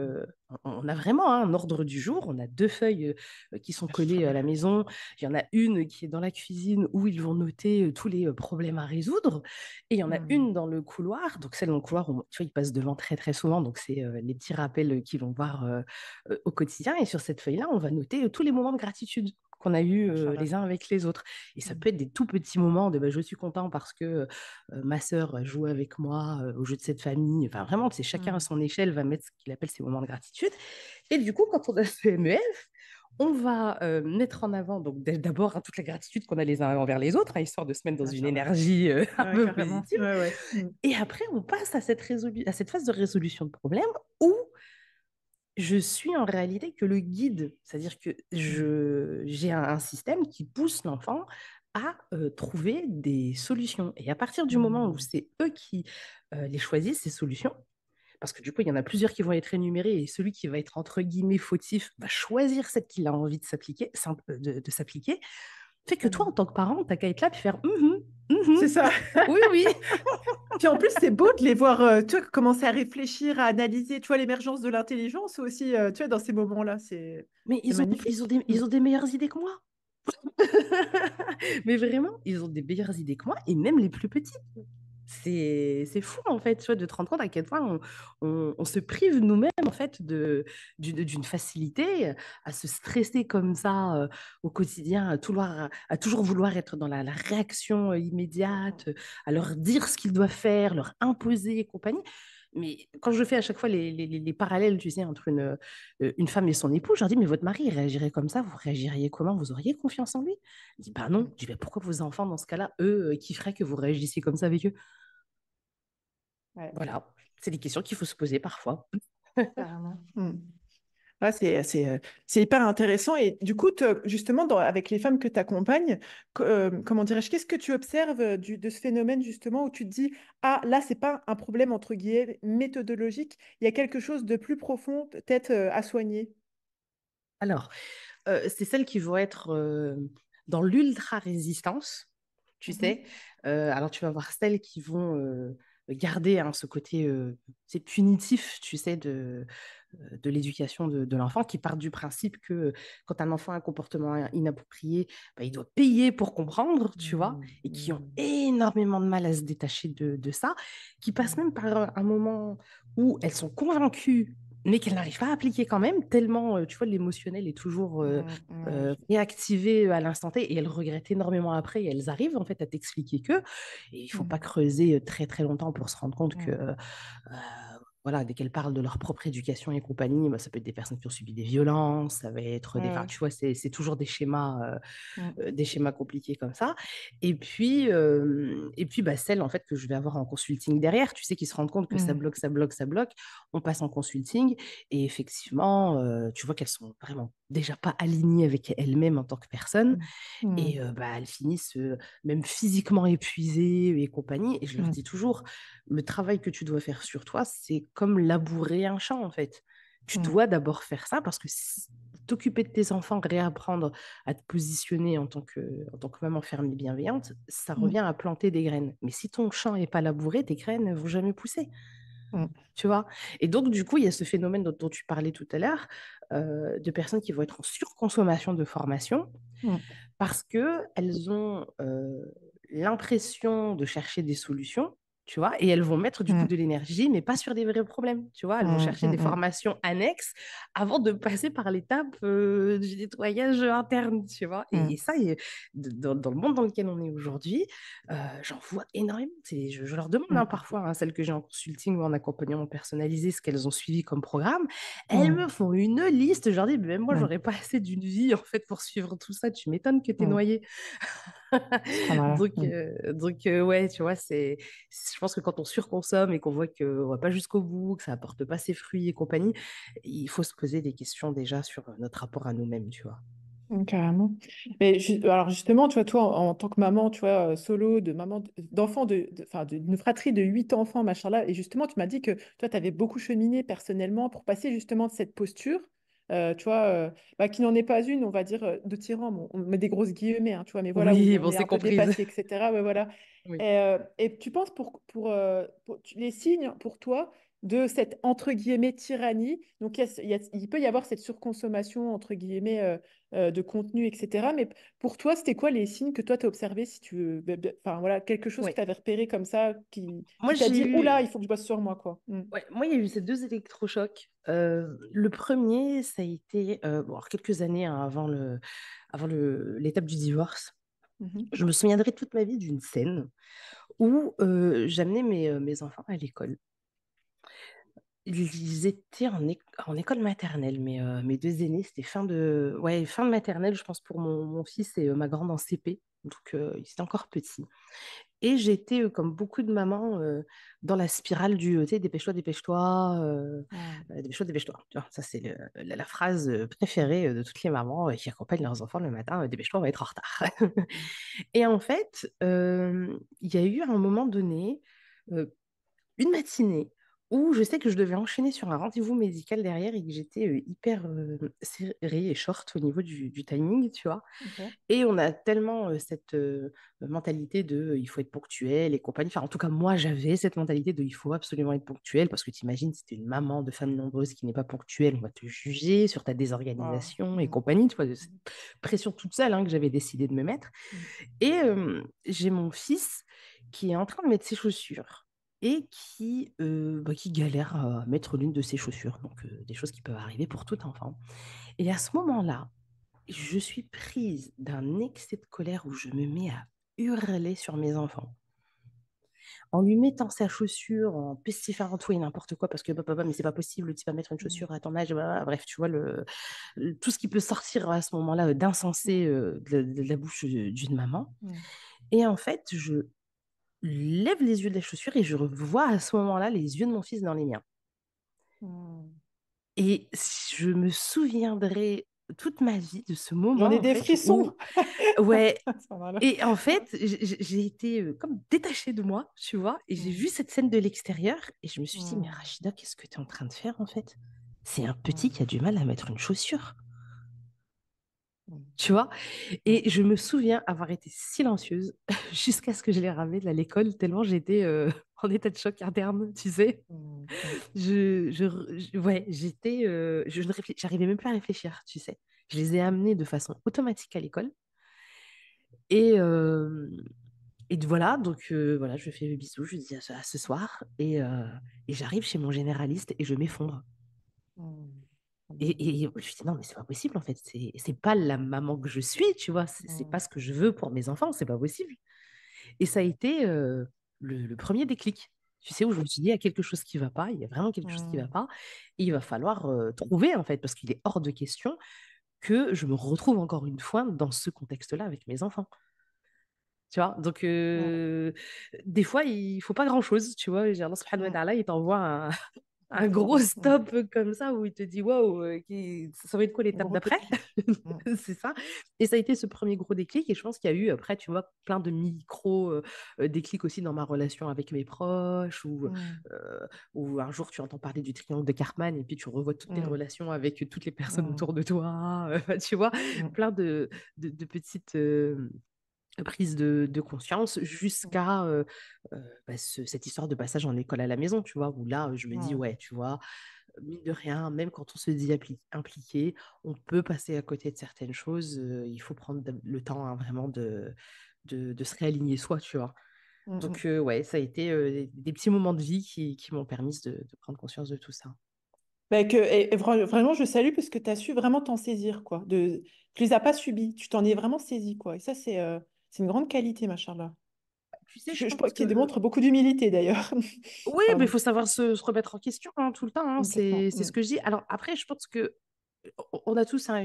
on a vraiment hein, un ordre du jour. On a deux feuilles qui sont C'est trop collées à bien. la maison. Il y en a une qui est dans la cuisine où ils vont noter tous les problèmes à résoudre. Et il y en a Hmm. une dans le couloir. Donc, celle dans le couloir, tu vois, ils passent devant très, très souvent. Donc, c'est les petits rappels qu'ils vont voir au quotidien. Et sur cette feuille-là, on va noter tous les moments de gratitude qu'on a eu Machallah. les uns avec les autres. Et ça Hmm. peut être des tout petits moments de bah, je suis content parce que ma sœur joue avec moi au jeu de cette famille. Enfin, vraiment, c'est chacun à Hmm. son échelle va mettre ce qu'il appelle ses moments de gratitude. Et du coup, quand on a ce MEF, on va mettre en avant donc d'abord hein, toute la gratitude qu'on a les uns envers les autres, hein, histoire de se mettre dans une Machallah. énergie un Ouais, peu carrément. positive. Ouais, ouais. Hmm. Et après, on passe à cette phase de résolution de problème où je suis en réalité que le guide, c'est-à-dire que Hmm. j'ai un système qui pousse l'enfant à trouver des solutions. Et à partir du moment où Hmm. c'est eux qui les choisissent, ces solutions, parce que du coup, il y en a plusieurs qui vont être énumérés et celui qui va être entre guillemets fautif va choisir celle qu'il a envie de s'appliquer, de s'appliquer, fait que toi, en Hmm. tant que parent, t'as qu'à être là et faire C'est ça. oui, oui. Puis en plus, c'est beau de les voir, tu vois, commencer à réfléchir, à analyser, tu vois, l'émergence de l'intelligence aussi, tu vois, dans ces moments-là, Mais c'est magnifique. Mm. ils ont des meilleures idées que moi. Mais vraiment, ils ont des meilleures idées que moi, et même les plus petits. C'est fou, en fait, tu vois, de te rendre compte à quel point on se prive nous-mêmes, en fait, d'une facilité à se stresser comme ça au quotidien, à toujours vouloir être dans la réaction Mm, immédiate, à leur dire ce qu'ils doivent faire, leur imposer et compagnie. Mais quand je fais à chaque fois les parallèles, tu sais, entre une femme et son époux, je leur dis, mais votre mari il réagirait comme ça, vous réagiriez comment? Vous auriez confiance en lui? Il dit, bah non. mm. Je dis, bah, pourquoi vos enfants, dans ce cas-là, eux, qui feraient que vous réagissiez comme ça avec eux? Ouais, Voilà, c'est des questions qu'il faut se poser parfois. carrément. Mm. Ouais, c'est hyper intéressant. Et du coup, justement, avec les femmes que tu accompagnes, comment dirais-je, qu'est-ce que tu observes de ce phénomène, justement, où tu te dis, ah, là, c'est pas un problème, entre guillemets, méthodologique, il y a quelque chose de plus profond, peut-être, à soigner. Alors, c'est celles qui vont être dans l'ultra-résistance, tu sais. Mhm. Alors, tu vas voir celles qui vont garder hein, ce côté c'est punitif, tu sais, de l'éducation de l'enfant, qui part du principe que quand un enfant a un comportement inapproprié, bah, il doit payer pour comprendre, tu vois, Mm, et qui ont mm, énormément de mal à se détacher de ça, qui passent même mm, par un moment où elles sont convaincues mais qu'elles n'arrivent pas à appliquer quand même, tellement, tu vois, l'émotionnel est toujours ouais, réactivé à l'instant T et elles regrettent énormément après et elles arrivent en fait à t'expliquer que, et il faut pas mm, creuser très très longtemps pour se rendre compte que mm, voilà, dès qu'elles parlent de leur propre éducation et compagnie, bah, ça peut être des personnes qui ont subi des violences, ça va être des, enfin, ouais, tu vois, c'est toujours mm, des schémas compliqués comme ça. Et puis bah, celles en fait que je vais avoir en consulting derrière, tu sais, qui se rendent compte que ça mm, bloque, ça bloque, ça bloque. On passe en consulting et effectivement, tu vois qu'elles sont vraiment déjà pas alignées avec elles-mêmes en tant que personnes. mm, Et mm, bah, elles finissent même physiquement épuisées et compagnie. Et je leur mm, dis toujours, le travail que tu dois faire sur toi, c'est comme labourer un champ, en fait. Tu mm, dois d'abord faire ça parce que t'occuper de tes enfants, réapprendre à te positionner en tant que maman ferme et bienveillante, ça revient mm, à planter des graines. Mais si ton champ n'est pas labouré, tes graines ne vont jamais pousser. mm, Tu vois? Et donc, du coup, il y a ce phénomène dont tu parlais tout à l'heure, de personnes qui vont être en surconsommation de formation mm, parce qu'elles ont l'impression de chercher des solutions, tu vois, et elles vont mettre du coup Mm, de l'énergie, mais pas sur des vrais problèmes, tu vois. Elles vont mm, chercher des mm, formations annexes avant de passer par l'étape du nettoyage interne, tu vois. Et mm, ça, dans le monde dans lequel on est aujourd'hui, j'en vois énormément. Je leur demande mm, parfois, celles que j'ai en consulting ou en accompagnement personnalisé, ce qu'elles ont suivi comme programme. Elles me mm, font une liste. Je leur dis, mais même moi, mm, j'aurais pas assez d'une vie en fait pour suivre tout ça. Tu m'étonnes que tu es mm. noyé. Ah, voilà. Donc, ouais, tu vois, je pense que quand on surconsomme et qu'on voit qu'on ne va pas jusqu'au bout, que ça apporte pas ses fruits et compagnie, il faut se poser des questions déjà sur notre rapport à nous-mêmes, tu vois. Carrément. Mais alors justement, tu vois, toi, en tant que maman, tu vois, solo, d'enfants, enfin, d'une fratrie de 8 enfants, machin là, et justement, tu m'as dit que toi, tu avais beaucoup cheminé personnellement pour passer justement de cette posture, tu vois, bah, qui n'en est pas une, on va dire, de tyran, bon, on met des grosses guillemets, hein, tu vois, mais voilà, où Oui, on bon, est c'est un peu comprise. dépassé, etc. Ouais, voilà. Oui. Et tu penses les signes pour toi de cette, entre guillemets, tyrannie, donc il peut y avoir cette surconsommation, entre guillemets, de contenu, etc. Mais pour toi, c'était quoi les signes que toi, tu as observés, si tu veux, enfin voilà, quelque chose que Ouais. tu avais repéré comme ça, Moi, qui t'a j'ai dit, oula, eu. il faut que je bosse sur moi, quoi. Mm. Ouais, moi, il y a eu ces deux électrochocs. Le premier, ça a été bon, alors, quelques années hein, l'étape du divorce. Mhm. Je me souviendrai toute ma vie d'une scène où j'amenais mes enfants à l'école. Ils étaient en école maternelle, mes deux aînés, c'était fin de maternelle, je pense, pour mon fils et ma grande en CP. Donc, ils étaient encore petits. Et j'étais, comme beaucoup de mamans, dans la spirale du, tu sais, dépêche-toi, dépêche-toi, Mm. dépêche-toi, dépêche-toi. Tu vois, ça, c'est la phrase préférée de toutes les mamans qui accompagnent leurs enfants le matin, dépêche-toi, on va être en retard. Et en fait, il y a eu à un moment donné, euh, une matinée où je sais que je devais enchaîner sur un rendez-vous médical derrière et que j'étais hyper serrée et short au niveau du timing, tu vois. Ok. Et on a tellement cette mentalité de il faut être ponctuel et compagnie. Enfin, en tout cas, moi, j'avais cette mentalité de il faut absolument être ponctuel parce que tu imagines, si tu es une maman de femme nombreuse qui n'est pas ponctuelle, on va te juger sur ta Wow. désorganisation et Mm. compagnie. Tu vois, de cette pression toute seule hein, que j'avais décidé de me mettre. Mm. Et j'ai mon fils qui est en train de mettre ses chaussures et qui galère à mettre l'une de ses chaussures. Donc, des choses qui peuvent arriver pour tout enfant. Et à ce moment-là, je suis prise d'un excès de colère où je me mets à hurler sur mes enfants. En lui mettant sa chaussure, en pestiférant tout et n'importe quoi, parce que papa, mais c'est pas possible, tu vas mettre une Mm. chaussure à ton âge, blablabla. Bref, tu vois, tout ce qui peut sortir à ce moment-là d'insensé de la bouche d'une maman. Mm. Et en fait, je lève les yeux de la chaussure et je revois à ce moment-là les yeux de mon fils dans les miens. Mm. Et je me souviendrai toute ma vie de ce J'en moment, ai en des fait, frissons. où, ouais, Ça va, là. et en fait, j'ai été comme détachée de moi, tu vois, et j'ai Mm. vu cette scène de l'extérieur et je me suis dit, mais Mm. Rachida, qu'est-ce que tu es en train de faire, en fait? C'est un petit Mm. qui a du mal à mettre une chaussure, Mm. tu vois. Mm. Et je me souviens avoir été silencieuse jusqu'à ce que je les ramène à l'école, tellement j'étais en état de choc interne, tu sais. Mm. Mm. Ouais, j'arrivais même plus à réfléchir, tu sais. Je les ai amenés de façon automatique à l'école. Et, voilà, donc voilà, je lui fais le bisou, je lui dis à ce soir. Et j'arrive chez mon généraliste et je m'effondre. Mm. Et je me dis non, mais c'est pas possible en fait. C'est pas la maman que je suis, tu vois. C'est pas Mm. ce que je veux pour mes enfants, c'est pas possible. Et ça a été le premier déclic. Tu sais, où je me suis dit, il y a quelque chose qui va pas, il y a vraiment quelque chose qui va Mm. pas. Et il va falloir trouver en fait, parce qu'il est hors de question que je me retrouve encore une fois dans ce contexte-là avec mes enfants. Tu vois, donc Mm. des fois, il faut pas grand-chose, tu vois. Allah subhanahu wa Mm. ta'ala, il t'envoie Un un gros ordre. Mm. stop comme ça où il te dit, waouh, ça va être quoi l'étape Gros d'après? déclic. Mm. C'est ça. Et ça a été ce premier gros déclic. Et je pense qu'il y a eu, après, tu vois, plein de micro déclics aussi dans ma relation avec mes proches Mm. ou un jour, tu entends parler du triangle de Karpman et puis tu revois toutes tes Mm. relations avec toutes les personnes Mm. autour de toi. Tu vois, Mm. plein de petites prise de conscience jusqu'à cette histoire de passage en école à la maison, tu vois, où là, je me dis, Mm. ouais, tu vois, mine de rien, même quand on se dit impliqué, on peut passer à côté de certaines choses. Il faut prendre le temps hein, vraiment de se réaligner soi, tu vois. Mm, Donc, mm. ouais, ça a été des petits moments de vie qui m'ont permis de prendre conscience de tout ça. Bah, vraiment, je salue parce que tu as su vraiment t'en saisir, quoi. Tu les as pas subis, tu t'en es vraiment saisi, quoi. Et ça, c'est une grande qualité, machallah. Tu sais, je Je pense pense qu'il que démontre beaucoup d'humilité, d'ailleurs. oui, mais il Pardon. faut savoir se remettre en question hein, tout le temps. Hein, Complètement. c'est ce que je dis. Alors après, je pense que on a tous hein,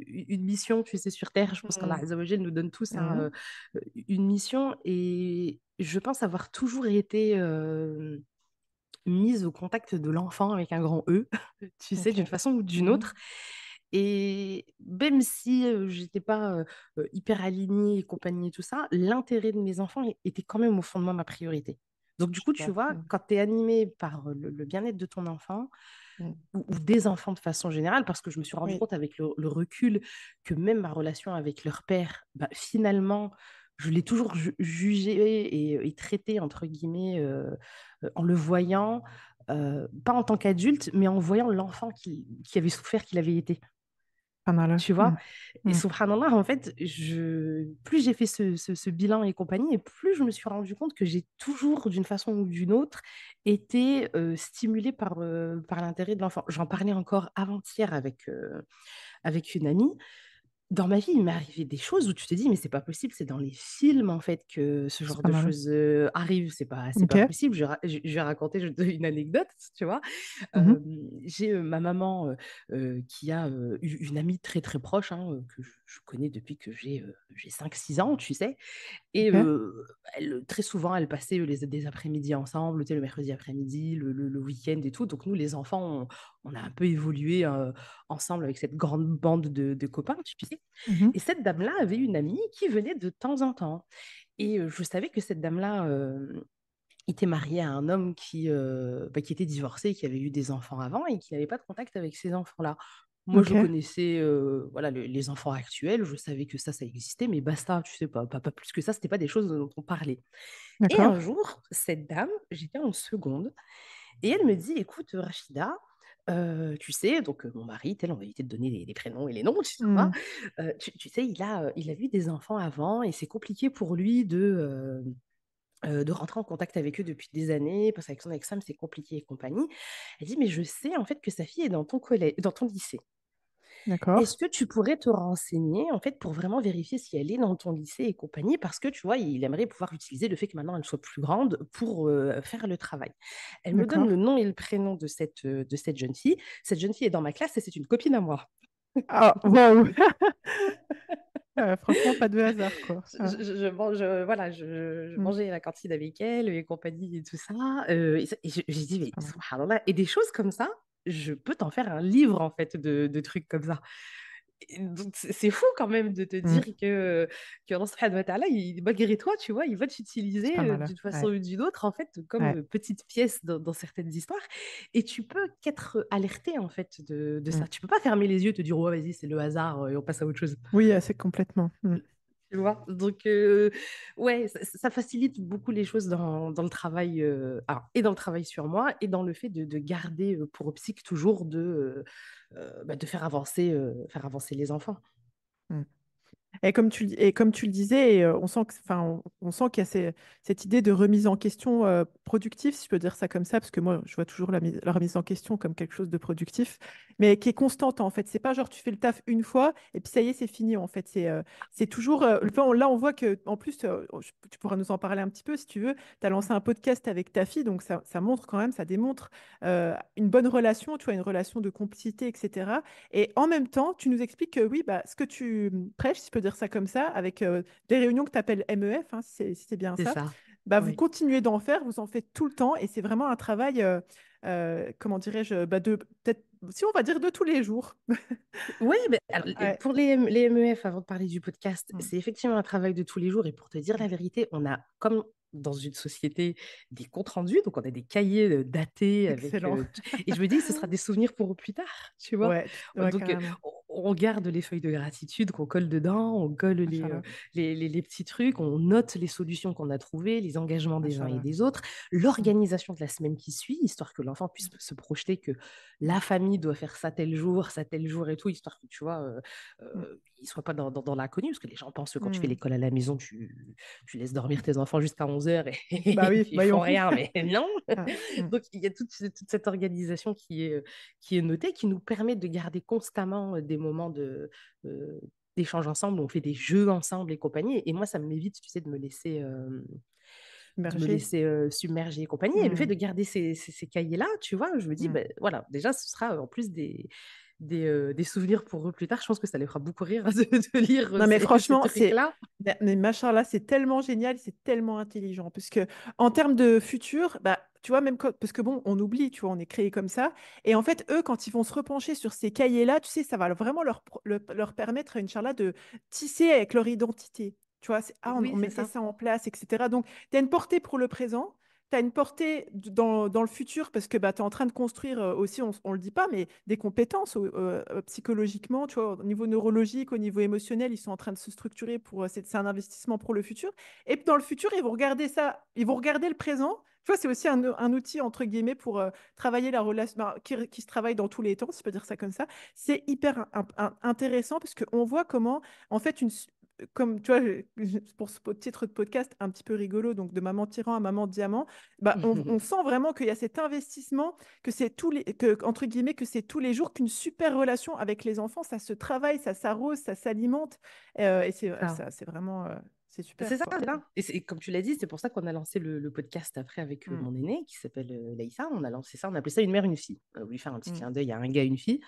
une mission, tu sais, sur Terre. Je pense qu'Allah Mm, Azza wa Jal nous donne tous hein, mm, une mission. Et je pense avoir toujours été mise au contact de l'enfant avec un grand E, tu sais, d'une ok. façon ou d'une Mm, autre. Et même si j'étais pas hyper alignée et compagnie et tout ça, l'intérêt de mes enfants était quand même au fond de moi ma priorité. Donc du coup, tu super. vois, Mm, quand tu es animé par le bien-être de ton enfant, mm. ou des enfants de façon générale, parce que je me suis rendu Oui, compte avec le recul que même ma relation avec leur père, bah, finalement, je l'ai toujours jugé et traité, entre guillemets, en le voyant, pas en tant qu'adulte, mais en voyant l'enfant qui avait souffert, qu'il avait été. subhanallah. Tu vois? Mm, Et mm. subhanallah, en fait, plus j'ai fait ce bilan et compagnie, et plus je me suis rendu compte que j'ai toujours, d'une façon ou d'une autre, été stimulée par l'intérêt de l'enfant. J'en parlais encore avant-hier avec une amie. Dans ma vie, il m'est arrivé des choses où tu te dis, mais c'est pas possible, c'est dans les films en fait que ce genre de Subhanallah. choses arrive, c'est Ok. pas possible. Je vais raconter une anecdote, tu vois. Euh, Mhm. j'ai ma maman qui a une amie très très proche hein, que je connais depuis que j'ai 5 6 ans, tu sais. Et Ok. très souvent, elles passaient des après-midi ensemble, tu sais, le mercredi après-midi, le week-end et tout. Donc nous, les enfants, on a un peu évolué ensemble avec cette grande bande de copains, tu sais. Mhm. Et cette dame-là avait une amie qui venait de temps en temps. Et je savais que cette dame-là était mariée à un homme qui était divorcé, qui avait eu des enfants avant et qui n'avait pas de contact avec ces enfants-là. Moi, je Ok. connaissais voilà, les enfants actuels, je savais que ça existait, mais basta, tu sais, pas plus que ça, c'était pas des choses dont on parlait. Et un D'accord. jour, cette dame, j'étais en seconde, et elle me dit, écoute, Rachida, tu sais, donc mon mari, tel, on va éviter de donner les prénoms et les noms, tu vois, Mm. tu sais, il a eu des enfants avant et c'est compliqué pour lui de rentrer en contact avec eux depuis des années, parce qu'avec son ex-femme, c'est compliqué et compagnie. Elle dit, mais je sais en fait que sa fille est dans ton collège, dans ton lycée. D'accord. Est-ce que tu pourrais te renseigner en fait pour vraiment vérifier si elle est dans ton lycée et compagnie parce que tu vois, il aimerait pouvoir utiliser le fait que maintenant elle soit plus grande pour faire le travail. Elle me donne le D'accord. nom et le prénom de cette jeune fille. Cette jeune fille est dans ma classe et c'est une copine à moi. Ah, waouh. Franchement, pas de hasard, quoi. Ah. Voilà, je Mm. mangeais à la cantine avec elle et compagnie et tout ça. J'ai dit, mais Subhanallah. subhanallah, et des choses comme ça, je peux t'en faire un livre en fait de trucs comme ça. Et donc, c'est fou quand même de te dire Mm. que Allah subhanahu wa ta'ala, malgré toi, tu vois, il va t'utiliser Subhanallah. d'une façon Ouais. ou d'une autre, en fait, comme Ouais. petite pièce dans certaines histoires. Et tu peux qu'être alerté, en fait, de Mm. ça. Tu peux pas fermer les yeux et te dire, ouais, vas-y, c'est le hasard et on passe à autre chose. Oui, c'est complètement. Mm. Tu vois? Donc, ouais, ça facilite beaucoup les choses dans le travail, et dans le travail sur moi, et dans le fait de garder pour optique toujours de faire avancer les enfants. Mm. Et comme tu le disais, on sent que, enfin, on sent qu'il y a cette idée de remise en question productive, si je peux dire ça comme ça, parce que moi, je vois toujours la remise en question comme quelque chose de productif, mais qui est constante en fait. C'est pas genre tu fais le taf une fois et puis ça y est, c'est fini en fait. C'est toujours. Enfin, là, on voit que, en plus, tu pourras nous en parler un petit peu si tu veux. Tu as lancé un podcast avec ta fille, donc ça montre quand même, ça démontre une bonne relation, tu vois, une relation de complicité, etc. Et en même temps, tu nous expliques que oui, bah, ce que tu prêches, si je peux dire ça comme ça, avec des réunions que tu appelles MEF, hein, si c'est bien C'est ça, ça. bah, vous Oui. continuez d'en faire, vous en faites tout le temps, et c'est vraiment un travail, comment dirais-je, bah, peut-être, si on va dire de tous les jours. Oui, mais alors, Ouais. pour les MEF, avant de parler du podcast, Mm. c'est effectivement un travail de tous les jours. Et pour te dire la Mm. vérité, on a, comme dans une société, des comptes rendus. Donc, on a des cahiers datés avec. Excellent. Et je me dis, ce sera des souvenirs pour plus tard, tu vois. Ouais, Donc, carrément. on garde les feuilles de gratitude qu'on colle dedans, on colle Machallah, les petits trucs, on note les solutions qu'on a trouvées, les engagements des uns et machallah. des autres, Mm, l'organisation de la semaine qui suit, histoire que l'enfant puisse se projeter que la famille doit faire ça tel jour et tout, histoire que tu vois, mm, il ne soit pas dans l'inconnu, parce que les gens pensent que quand tu fais mm. l'école à la maison, tu laisses dormir tes enfants jusqu'à 11 heures Bah et oui, puis ils voyons. font rien, mais non. Ah, mm. Donc il y a toute cette organisation qui est notée, qui nous permet de garder constamment des moments euh, d'échange ensemble, on fait des jeux ensemble et compagnie. Et moi, ça m'évite, tu sais, de me Submergé. laisser submerger et compagnie. Et le fait Mm, de garder ces cahiers-là, tu vois, je me dis, mm. ben voilà, déjà, ce sera en plus des souvenirs pour eux plus tard. Je pense que ça les fera beaucoup rire de lire Non, mais ces franchement, trucs-là. mais machin là, c'est tellement génial, c'est tellement intelligent. Parce que en termes de futur, bah, tu vois, parce que bon, on oublie, tu vois, on est créé comme ça. Et en fait, eux, quand ils vont se repencher sur ces cahiers-là, tu sais, ça va vraiment leur permettre, Inch'Allah, de tisser avec leur identité. Tu vois, on Oui, c'est mettait ça. ça en place, etc. Donc, tu as une portée pour le présent. Tu as une portée dans le futur parce que bah, tu es en train de construire aussi, on ne le dit pas, mais des compétences psychologiquement, tu vois, au niveau neurologique, au niveau émotionnel, ils sont en train de se structurer pour, c'est un investissement pour le futur. Et puis dans le futur, ils vont regarder ça, ils vont regarder le présent. Tu vois, c'est aussi un outil, entre guillemets, pour travailler la relation, bah, qui se travaille dans tous les temps, si je peux dire ça comme ça. C'est hyper intéressant parce qu'on voit comment, en fait, comme tu vois, pour ce titre de podcast un petit peu rigolo, donc de maman tyran à maman diamant, bah, on sent vraiment qu'il y a cet investissement, que c'est entre guillemets, que c'est tous les jours qu'une super relation avec les enfants, ça se travaille, ça s'arrose, ça s'alimente, et Ça. c'est vraiment, c'est C'est super, ça, quoi. là. Et comme tu l'as dit, c'est pour ça qu'on a lancé le podcast après avec Mm, mon aîné qui s'appelle Laïssa. On a lancé ça, on appelait ça une mère, une fille. On a voulu faire un petit mm. clin d'œil à un gars, une fille.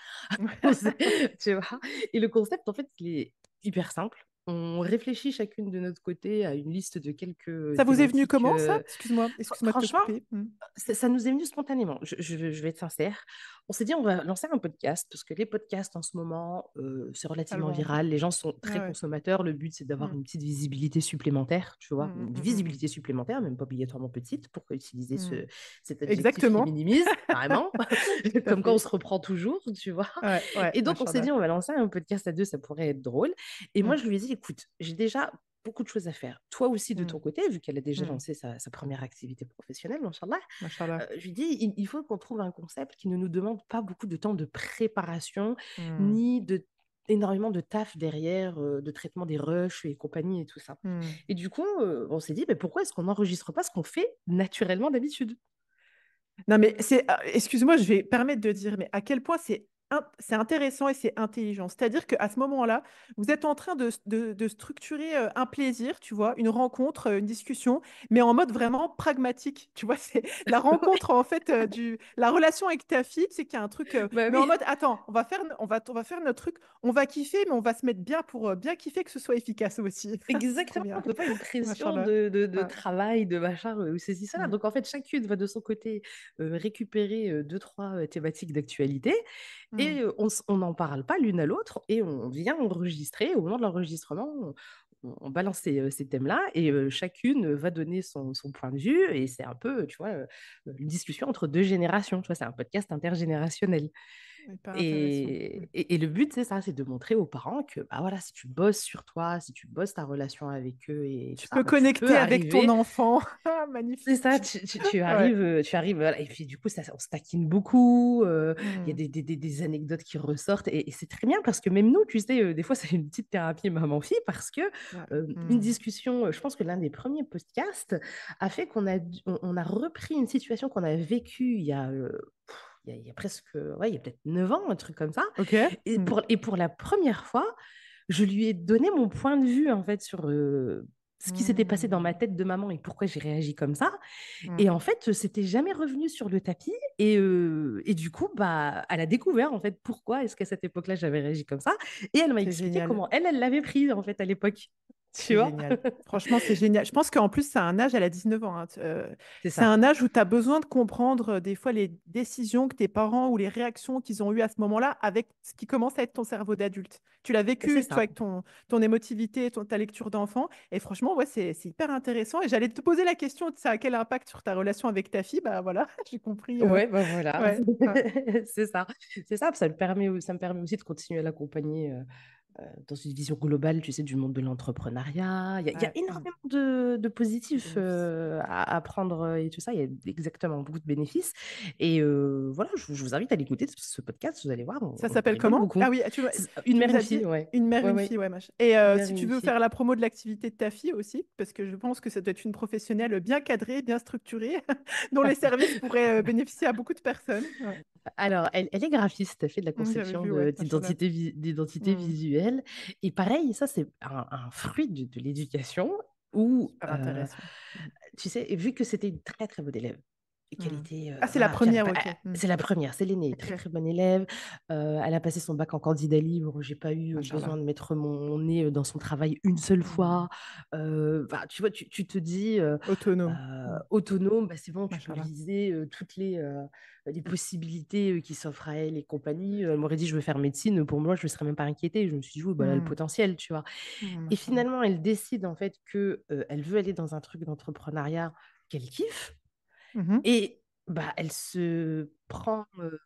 Tu vois. Et le concept, en fait, il est hyper simple. On réfléchit chacune de notre côté à une liste de quelques Ça vous est venu thématiques. comment, ça? Excuse-moi de te Franchement, couper. Mm. ça nous est venu spontanément. Je vais être sincère. On s'est dit, on va lancer un podcast parce que les podcasts en ce moment, c'est relativement Allemand. viral. Les gens sont Ah très ouais. consommateurs. Le but, c'est d'avoir Mm, une petite visibilité supplémentaire, tu mm, vois, mm, une mm, visibilité supplémentaire, même pas obligatoirement petite. Pourquoi utiliser mm. Mm. cet adjectif qui Exactement. minimise, carrément? Tout à Comme quoi on fait. se reprend toujours, tu vois. Ouais, ouais, Et donc, on s'est machallah. dit, on va lancer un podcast à deux, ça pourrait être drôle. Et moi, Mm, je lui ai dit, écoute, j'ai déjà beaucoup de choses à faire. Toi aussi, de mm, ton côté, vu qu'elle a déjà mm. lancé sa première activité professionnelle, Inch'Allah, Machallah. je lui dis, il faut qu'on trouve un concept qui ne nous demande pas beaucoup de temps de préparation, Mm, ni énormément de taf derrière, de traitement des rushs et compagnie et tout ça. mm. Et du coup, on s'est dit, mais pourquoi est-ce qu'on n'enregistre pas ce qu'on fait naturellement d'habitude? Non, mais excuse-moi, je vais permettre de dire, mais à quel point c'est intéressant et c'est intelligent. C'est-à-dire qu'à ce moment-là, vous êtes en train de structurer un plaisir, tu vois, une rencontre, une discussion, mais en mode vraiment pragmatique. Tu vois, c'est la rencontre, en fait, la relation avec ta fille, c'est qu'il y a un truc, Bah mais en oui. mode, attends, on va faire notre truc, on va kiffer, mais on va se mettre bien pour bien kiffer que ce soit efficace aussi. C'est trop Exactement, on bien. peut pas une pression Machallah. de Ouais. travail, de machin, ou ceci, cela. Mm, Donc en fait, chacune va de son côté récupérer deux, trois thématiques d'actualité et mm. on n'en parle pas l'une à l'autre et on vient enregistrer. Au moment de l'enregistrement, on balance ces thèmes-là et chacune va donner son point de vue et c'est un peu, tu vois, une discussion entre deux générations. Tu vois, c'est un podcast intergénérationnel. Hyper intéressant. Mm. Et le but, c'est ça, c'est de montrer aux parents que bah voilà, si tu bosses sur toi, si tu bosses ta relation avec eux et tout Tu ça, peux bah, tu peux connecter avec ton arriver. enfant. Ah, C'est ça, magnifique. Ouais. tu arrives, voilà. Et puis du coup, ça, on se taquine beaucoup. Il y a Mm. des anecdotes qui ressortent et c'est très bien parce que même nous, tu sais, des fois, c'est une petite thérapie maman-fille parce que Ouais. une Mm. discussion, je pense que l'un des premiers podcasts a fait on a repris une situation qu'on a vécue il y a presque, ouais, il y a peut-être 9 ans, un truc comme ça. Ok. Mm. Et pour la première fois, je lui ai donné mon point de vue, en fait, sur ce qui s'était passé dans ma Mm. tête de maman et pourquoi j'ai réagi comme ça. Mm. Et en fait, c'était jamais revenu sur le tapis. Et du coup, bah, elle a découvert, en fait, pourquoi est-ce qu'à cette époque-là, j'avais réagi comme ça. Et elle m'a C'est expliqué génial. comment elle l'avait pris, en fait, à l'époque. Tu C'est vois? génial. Franchement, c'est génial. Je pense qu'en plus, c'est un âge, elle a 19 ans, hein, C'est c'est ça. un âge où tu as besoin de comprendre des fois les décisions que tes parents ou les réactions qu'ils ont eues à ce moment-là avec ce qui commence à être ton cerveau d'adulte. Tu l'as C'est vécu, toi, ça. avec ton émotivité, ta lecture d'enfant. Et franchement, ouais, c'est hyper intéressant. Et j'allais te poser la question, ça a quel impact sur ta relation avec ta fille? Bah voilà, j'ai compris. Ouais, bah voilà, Ouais, ouais. c'est ça. C'est ça, ça me permet aussi de continuer à l'accompagner dans une vision globale, tu sais, du monde de l'entrepreneuriat. Il y a Ouais, énormément de positifs bénéfice. à prendre et tout ça. Il y a exactement beaucoup de bénéfices. Et voilà, je vous invite à l'écouter, ce podcast. Vous allez voir, Ça on s'appelle rigole comment? beaucoup. Ah oui, Une tu mère, nous une as dit fille, ouais. une mère, Ouais, une ouais. fille, ouais, machin. Et Une mère, si tu une veux fille. faire la promo de l'activité de ta fille aussi, parce que je pense que ça doit être une professionnelle bien cadrée, bien structurée, dont les services pourraient bénéficier à beaucoup de personnes. Ouais. Alors, elle est graphiste, elle fait de la J'avais conception vu, ouais, machallah. d'identité Hmm, visuelle. Et pareil, ça, c'est un fruit de l'éducation où, super intéressant. Hmm. tu sais, vu que c'était une très, très bonne élève, Hmm. qualité, Ah, c'est la voilà, tu vois, première, ok. c'est la première, c'est l'aînée, très, Ok, très bonne élève. Elle a passé son bac en candidat libre, j'ai pas eu machallah. besoin de mettre mon nez dans son travail une seule Hmm. fois. Bah, tu vois, tu te dis, Autonome. Hmm. autonome, bah, c'est bon, tu peux Machallah. viser toutes les possibilités qui s'offrent à elle et compagnie. Elle m'aurait dit, je veux faire médecine. Pour moi, je ne serais même pas inquiétée. Je me suis dit, oui, bah, elle a le Hmm. potentiel, tu vois. Et Machallah. finalement, elle décide en fait que elle veut aller dans un truc d'entrepreneuriat qu'elle kiffe. Mhm. Et bah, elle se prend, euh,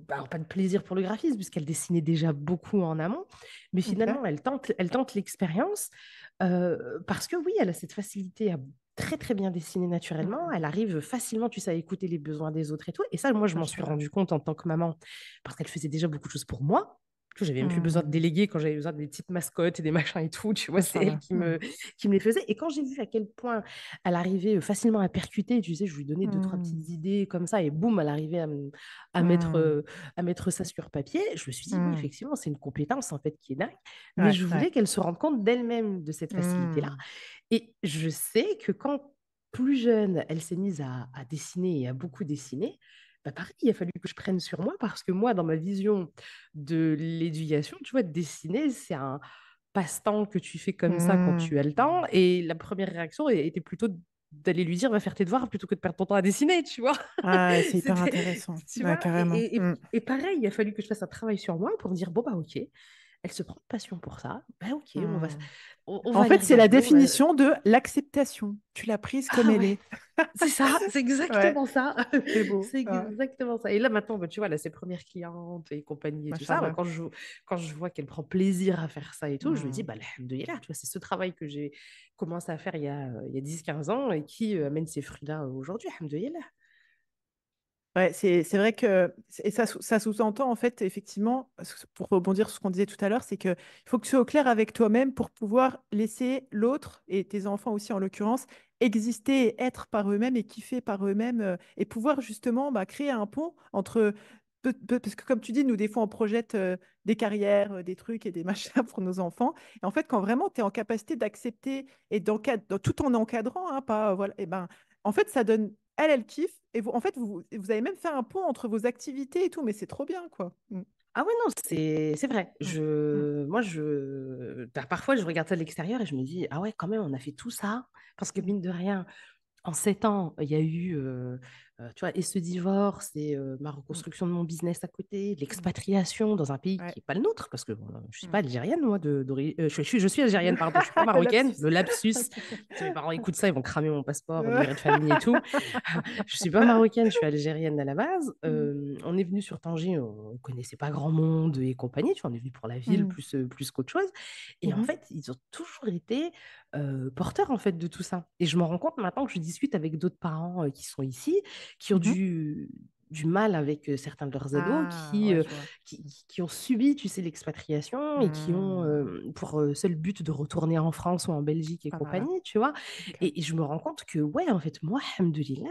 alors pas de plaisir pour le graphisme, puisqu'elle dessinait déjà beaucoup en amont, mais Ok. finalement, elle tente l'expérience parce que oui, elle a cette facilité à très très bien dessiner naturellement. Hmm. Elle arrive facilement, tu sais, à écouter les besoins des autres et tout. Et ça, moi, je m'en suis Machallah. rendu compte en tant que maman, parce qu'elle faisait déjà beaucoup de choses pour moi. Que j'avais même plus besoin de Hmm. déléguer quand j'avais besoin des petites mascottes et des machins et tout. Tu vois, c'est elle Machallah. Hmm. qui me les faisait. Et quand j'ai vu à quel point elle arrivait facilement à percuter. Tu sais, je lui donnais deux, trois Hmm. petites idées comme ça, et boum, elle arrivait à mettre, Hmm. à mettre ça sur papier. Je me suis dit, oui, Hmm. effectivement, c'est une compétence en fait qui est dingue, mais Ouais, je ouais. voulais qu'elle se rende compte d'elle-même de cette facilité-là. Hmm. Et je sais que quand plus jeune, elle s'est mise à dessiner et à beaucoup dessiner, bah pareil, il a fallu que je prenne sur moi parce que moi, dans ma vision de l'éducation, tu vois, dessiner, c'est un passe-temps que tu fais comme ça quand Hmm. tu as le temps. Et la première réaction était plutôt d'aller lui dire, va faire tes devoirs plutôt que de perdre ton temps à dessiner, tu vois. Ah, c'est hyper C'était, intéressant. tu Ouais, vois, carrément. Hmm. et pareil, il a fallu que je fasse un travail sur moi pour dire, bon, bah, ok, elle se prend de passion pour ça, bah, ok, Hmm. on En va aller fait, c'est la regarder. définition de l'acceptation. Tu l'as prise comme Ah elle ouais, est. c'est ça, c'est Ouais, exactement ça. c'est beau. C'est Ah, exactement ça. Et là, maintenant, bah, tu vois, là, ses premières clientes et compagnie et tout ça, bah, machallah. quand je vois qu'elle prend plaisir à faire ça et tout, je me dis, Hmm. bah, alhamdoulilah, tu vois, c'est ce travail que j'ai commencé à faire il y a 10 15 ans et qui amène ses fruits-là aujourd'hui, alhamdoulilah. Ouais, c'est vrai que et ça sous-entend en fait effectivement pour rebondir sur ce qu'on disait tout à l'heure, c'est que il faut que tu sois au clair avec toi-même pour pouvoir laisser l'autre et tes enfants aussi en l'occurrence exister et être par eux-mêmes et kiffer par eux-mêmes et pouvoir justement créer un pont entre parce que comme tu dis, nous des fois on projette des carrières, des trucs et des machins pour nos enfants et en fait quand vraiment tu es en capacité d'accepter et d'encadrer tout en encadrant pas voilà et ben en fait ça donne elle kiffe. Et vous, en fait, vous avez même fait un pont entre vos activités et tout, mais c'est trop bien, quoi. Mm, Ah ouais, non, c'est vrai. mm, mm, Parfois, je regarde ça de l'extérieur et je me dis, ah ouais, quand même, on a fait tout ça. Parce que mm, mine de rien, en 7 ans, il y a eu, tu vois, et ce divorce, et ma mm, reconstruction de mon business à côté, mm. l'expatriation dans un pays Ouais. qui n'est pas le nôtre, parce que bon, je ne suis pas Mm. algérienne, moi, je suis algérienne, pardon, je ne suis pas Le marocaine, lapsus. le lapsus. Si mes parents écoutent ça, ils vont cramer mon passeport, livret de famille et tout. Je ne suis pas marocaine, je suis algérienne à la base. Mm, On est venu sur Tanger, on ne connaissait pas grand monde et compagnie, tu vois, on est venu pour la ville mm, plus qu'autre chose. Et en mhm, fait, ils ont toujours été porteur en fait de tout ça. Et je me rends compte maintenant que je discute avec d'autres parents qui sont ici, qui ont mhm. du mal avec certains de leurs ados, Ah, ouais, je vois. qui ont subi, tu sais, l'expatriation et qui ont Mm, pour seul but de retourner en France ou en Belgique et pas mal. compagnie, tu vois. Ok. Et je me rends compte que, ouais, en fait, moi, alhamdoulilah,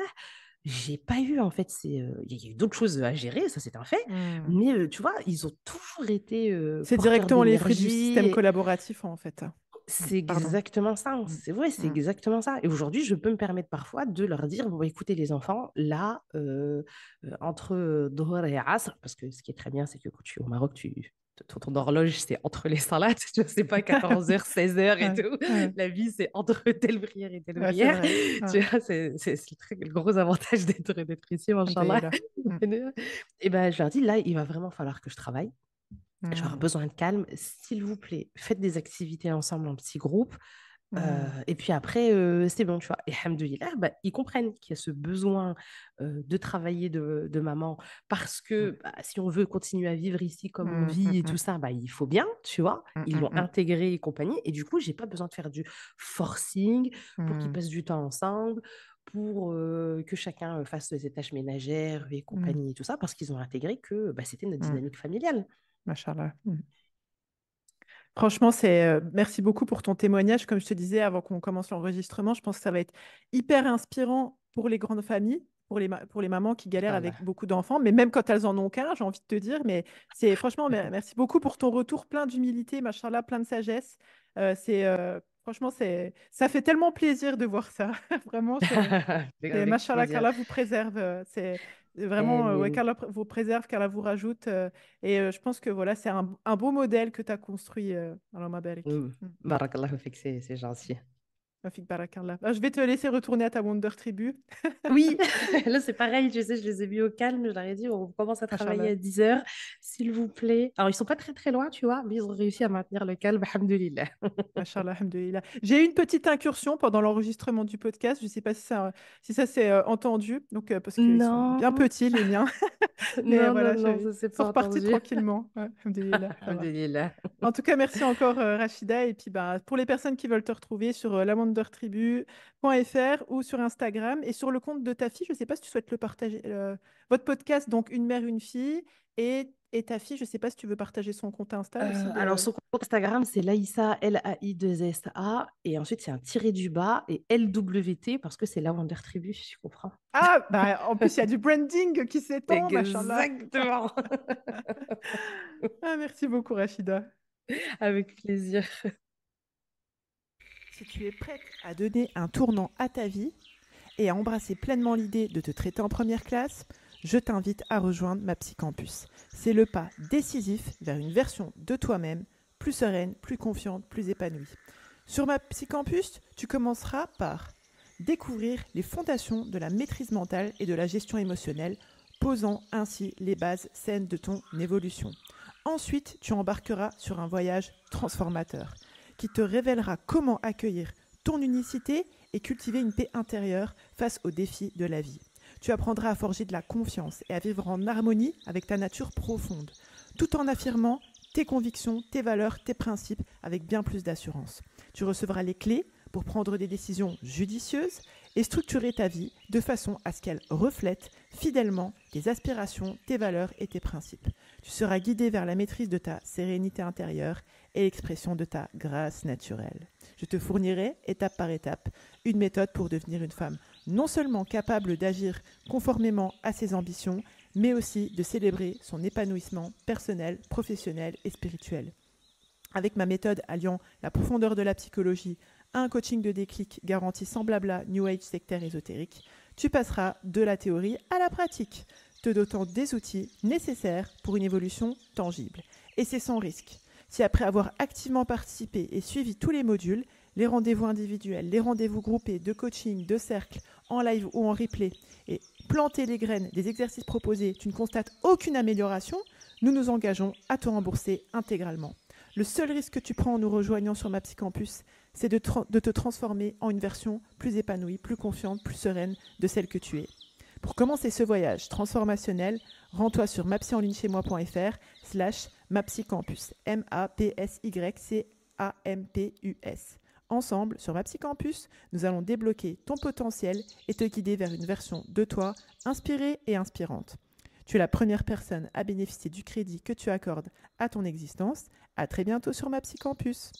j'ai pas eu, en fait, il y a eu d'autres choses à gérer, ça c'est un fait, Mm. mais tu vois, ils ont toujours été C'est porteurs directement les fruits du système d'énergie. collaboratif, en fait. Mm, C'est pardon. exactement ça. Mm, C'est vrai, c'est mm. exactement ça. Et aujourd'hui, je peux me permettre parfois de leur dire, bon, écoutez les enfants, là, entre Dhuhr et Asr, parce que ce qui est très bien, c'est que quand tu es au Maroc, ton horloge, c'est entre les salades, tu vois, c'est pas 14h, 16h et Ouais, tout. ouais, La vie, c'est entre telle prière et telle ouais, c'est prière. vrai. Ouais. Tu vois, c'est le gros avantage d'être ici, machallah. Alhamdoulilah. Mm, Et ben, je leur dis, là, il va vraiment falloir que je travaille. J'aurai mm, besoin de calme. S'il vous plaît, faites des activités ensemble en petits groupes. mm, Et puis après, c'est bon, tu vois. Et alhamdoulilah, bah, ils comprennent qu'il y a ce besoin de travailler de maman parce mm, que bah, si on veut continuer à vivre ici comme on mm, mm, vit et tout mm, ça, bah, il faut bien, tu vois. mm, Ils mm, l'ont mm, intégré et compagnie. Et du coup, j'ai pas besoin de faire du forcing pour qu'ils mm, passent du temps ensemble, pour que chacun fasse ses tâches ménagères et mm, compagnie et tout ça, parce qu'ils ont intégré que bah, c'était notre mm. dynamique familiale. Mashallah. Mm. Franchement, merci beaucoup pour ton témoignage. Comme je te disais avant qu'on commence l'enregistrement, je pense que ça va être hyper inspirant pour les grandes familles, pour les mamans qui galèrent avec Inch'Allah. beaucoup d'enfants, mais même quand elles en ont qu'un, j'ai envie de te dire. Mais c'est franchement, merci beaucoup pour ton retour plein d'humilité, machallah, plein de sagesse. Franchement, ça fait tellement plaisir de voir ça. Vraiment, Avec machallah, plaisir. qu'Allah vous préserve. C'est vraiment, ouais, Amen. qu'Allah vous préserve, qu'Allah vous rajoute. Je pense que voilà, c'est un beau modèle que tu as construit. Alors, ma belle. Barakallahu fik, c'est gentil. Rafik Barakallah. Je vais te laisser retourner à ta Wonder Tribu. Oui, là c'est pareil, tu sais, je les ai mis au calme, je leur ai dit, on commence à travailler Machallah. à 10h, s'il vous plaît. Alors, ils sont pas très très loin, tu vois, mais ils ont réussi à maintenir le calme, alhamdoulilah. Machallah, alhamdoulilah. J'ai eu une petite incursion pendant l'enregistrement du podcast. Je ne sais pas si ça s'est entendu, donc, parce qu'ils sont bien Non, petits, les miens. Mais non, non, voilà, non, ils ça s'est sont pas repartis entendu. tranquillement. Ouais, alhamdoulilah, ça va. Alhamdoulilah. En tout cas, merci encore Rachida. Et puis bah, pour les personnes qui veulent te retrouver sur lawandertribu.fr ou sur Instagram et sur le compte de ta fille, je ne sais pas si tu souhaites le partager. Votre podcast, donc Une mère, une fille, et ta fille, je ne sais pas si tu veux partager son compte Insta aussi. Alors, son compte Instagram, c'est Laïssa, Lai2SA, et ensuite c'est un tiré du bas et LWT parce que c'est la Wonder Tribu, si tu comprends. Ah, bah, en plus, il y a du branding qui s'étend, machallah. Exactement. Ah, merci beaucoup, Rachida. Avec plaisir. Si tu es prête à donner un tournant à ta vie et à embrasser pleinement l'idée de te traiter en première classe, je t'invite à rejoindre ma Psycampus. C'est le pas décisif vers une version de toi-même plus sereine, plus confiante, plus épanouie. Sur ma Psycampus, tu commenceras par découvrir les fondations de la maîtrise mentale et de la gestion émotionnelle, posant ainsi les bases saines de ton évolution. Ensuite, tu embarqueras sur un voyage transformateur qui te révélera comment accueillir ton unicité et cultiver une paix intérieure face aux défis de la vie. Tu apprendras à forger de la confiance et à vivre en harmonie avec ta nature profonde, tout en affirmant tes convictions, tes valeurs, tes principes avec bien plus d'assurance. Tu recevras les clés pour prendre des décisions judicieuses et structurer ta vie de façon à ce qu'elle reflète fidèlement tes aspirations, tes valeurs et tes principes. Tu seras guidé vers la maîtrise de ta sérénité intérieure et l'expression de ta grâce naturelle. Je te fournirai, étape par étape, une méthode pour devenir une femme non seulement capable d'agir conformément à ses ambitions, mais aussi de célébrer son épanouissement personnel, professionnel et spirituel. Avec ma méthode alliant la profondeur de la psychologie à un coaching de déclic garanti sans blabla New Age sectaire ésotérique, tu passeras de la théorie à la pratique, te dotant des outils nécessaires pour une évolution tangible. Et c'est sans risque. Si après avoir activement participé et suivi tous les modules, les rendez-vous individuels, les rendez-vous groupés, de coaching, de cercle, en live ou en replay, et planter les graines des exercices proposés, tu ne constates aucune amélioration, nous nous engageons à te rembourser intégralement. Le seul risque que tu prends en nous rejoignant sur ma Psycampus, c'est de te transformer en une version plus épanouie, plus confiante, plus sereine de celle que tu es. Pour commencer ce voyage transformationnel, rends-toi sur mapsyenligne-chez-moi.fr/mapsycampus. MAPSYCAMPUS. Ensemble, sur Mapsycampus, nous allons débloquer ton potentiel et te guider vers une version de toi inspirée et inspirante. Tu es la première personne à bénéficier du crédit que tu accordes à ton existence. À très bientôt sur Mapsycampus.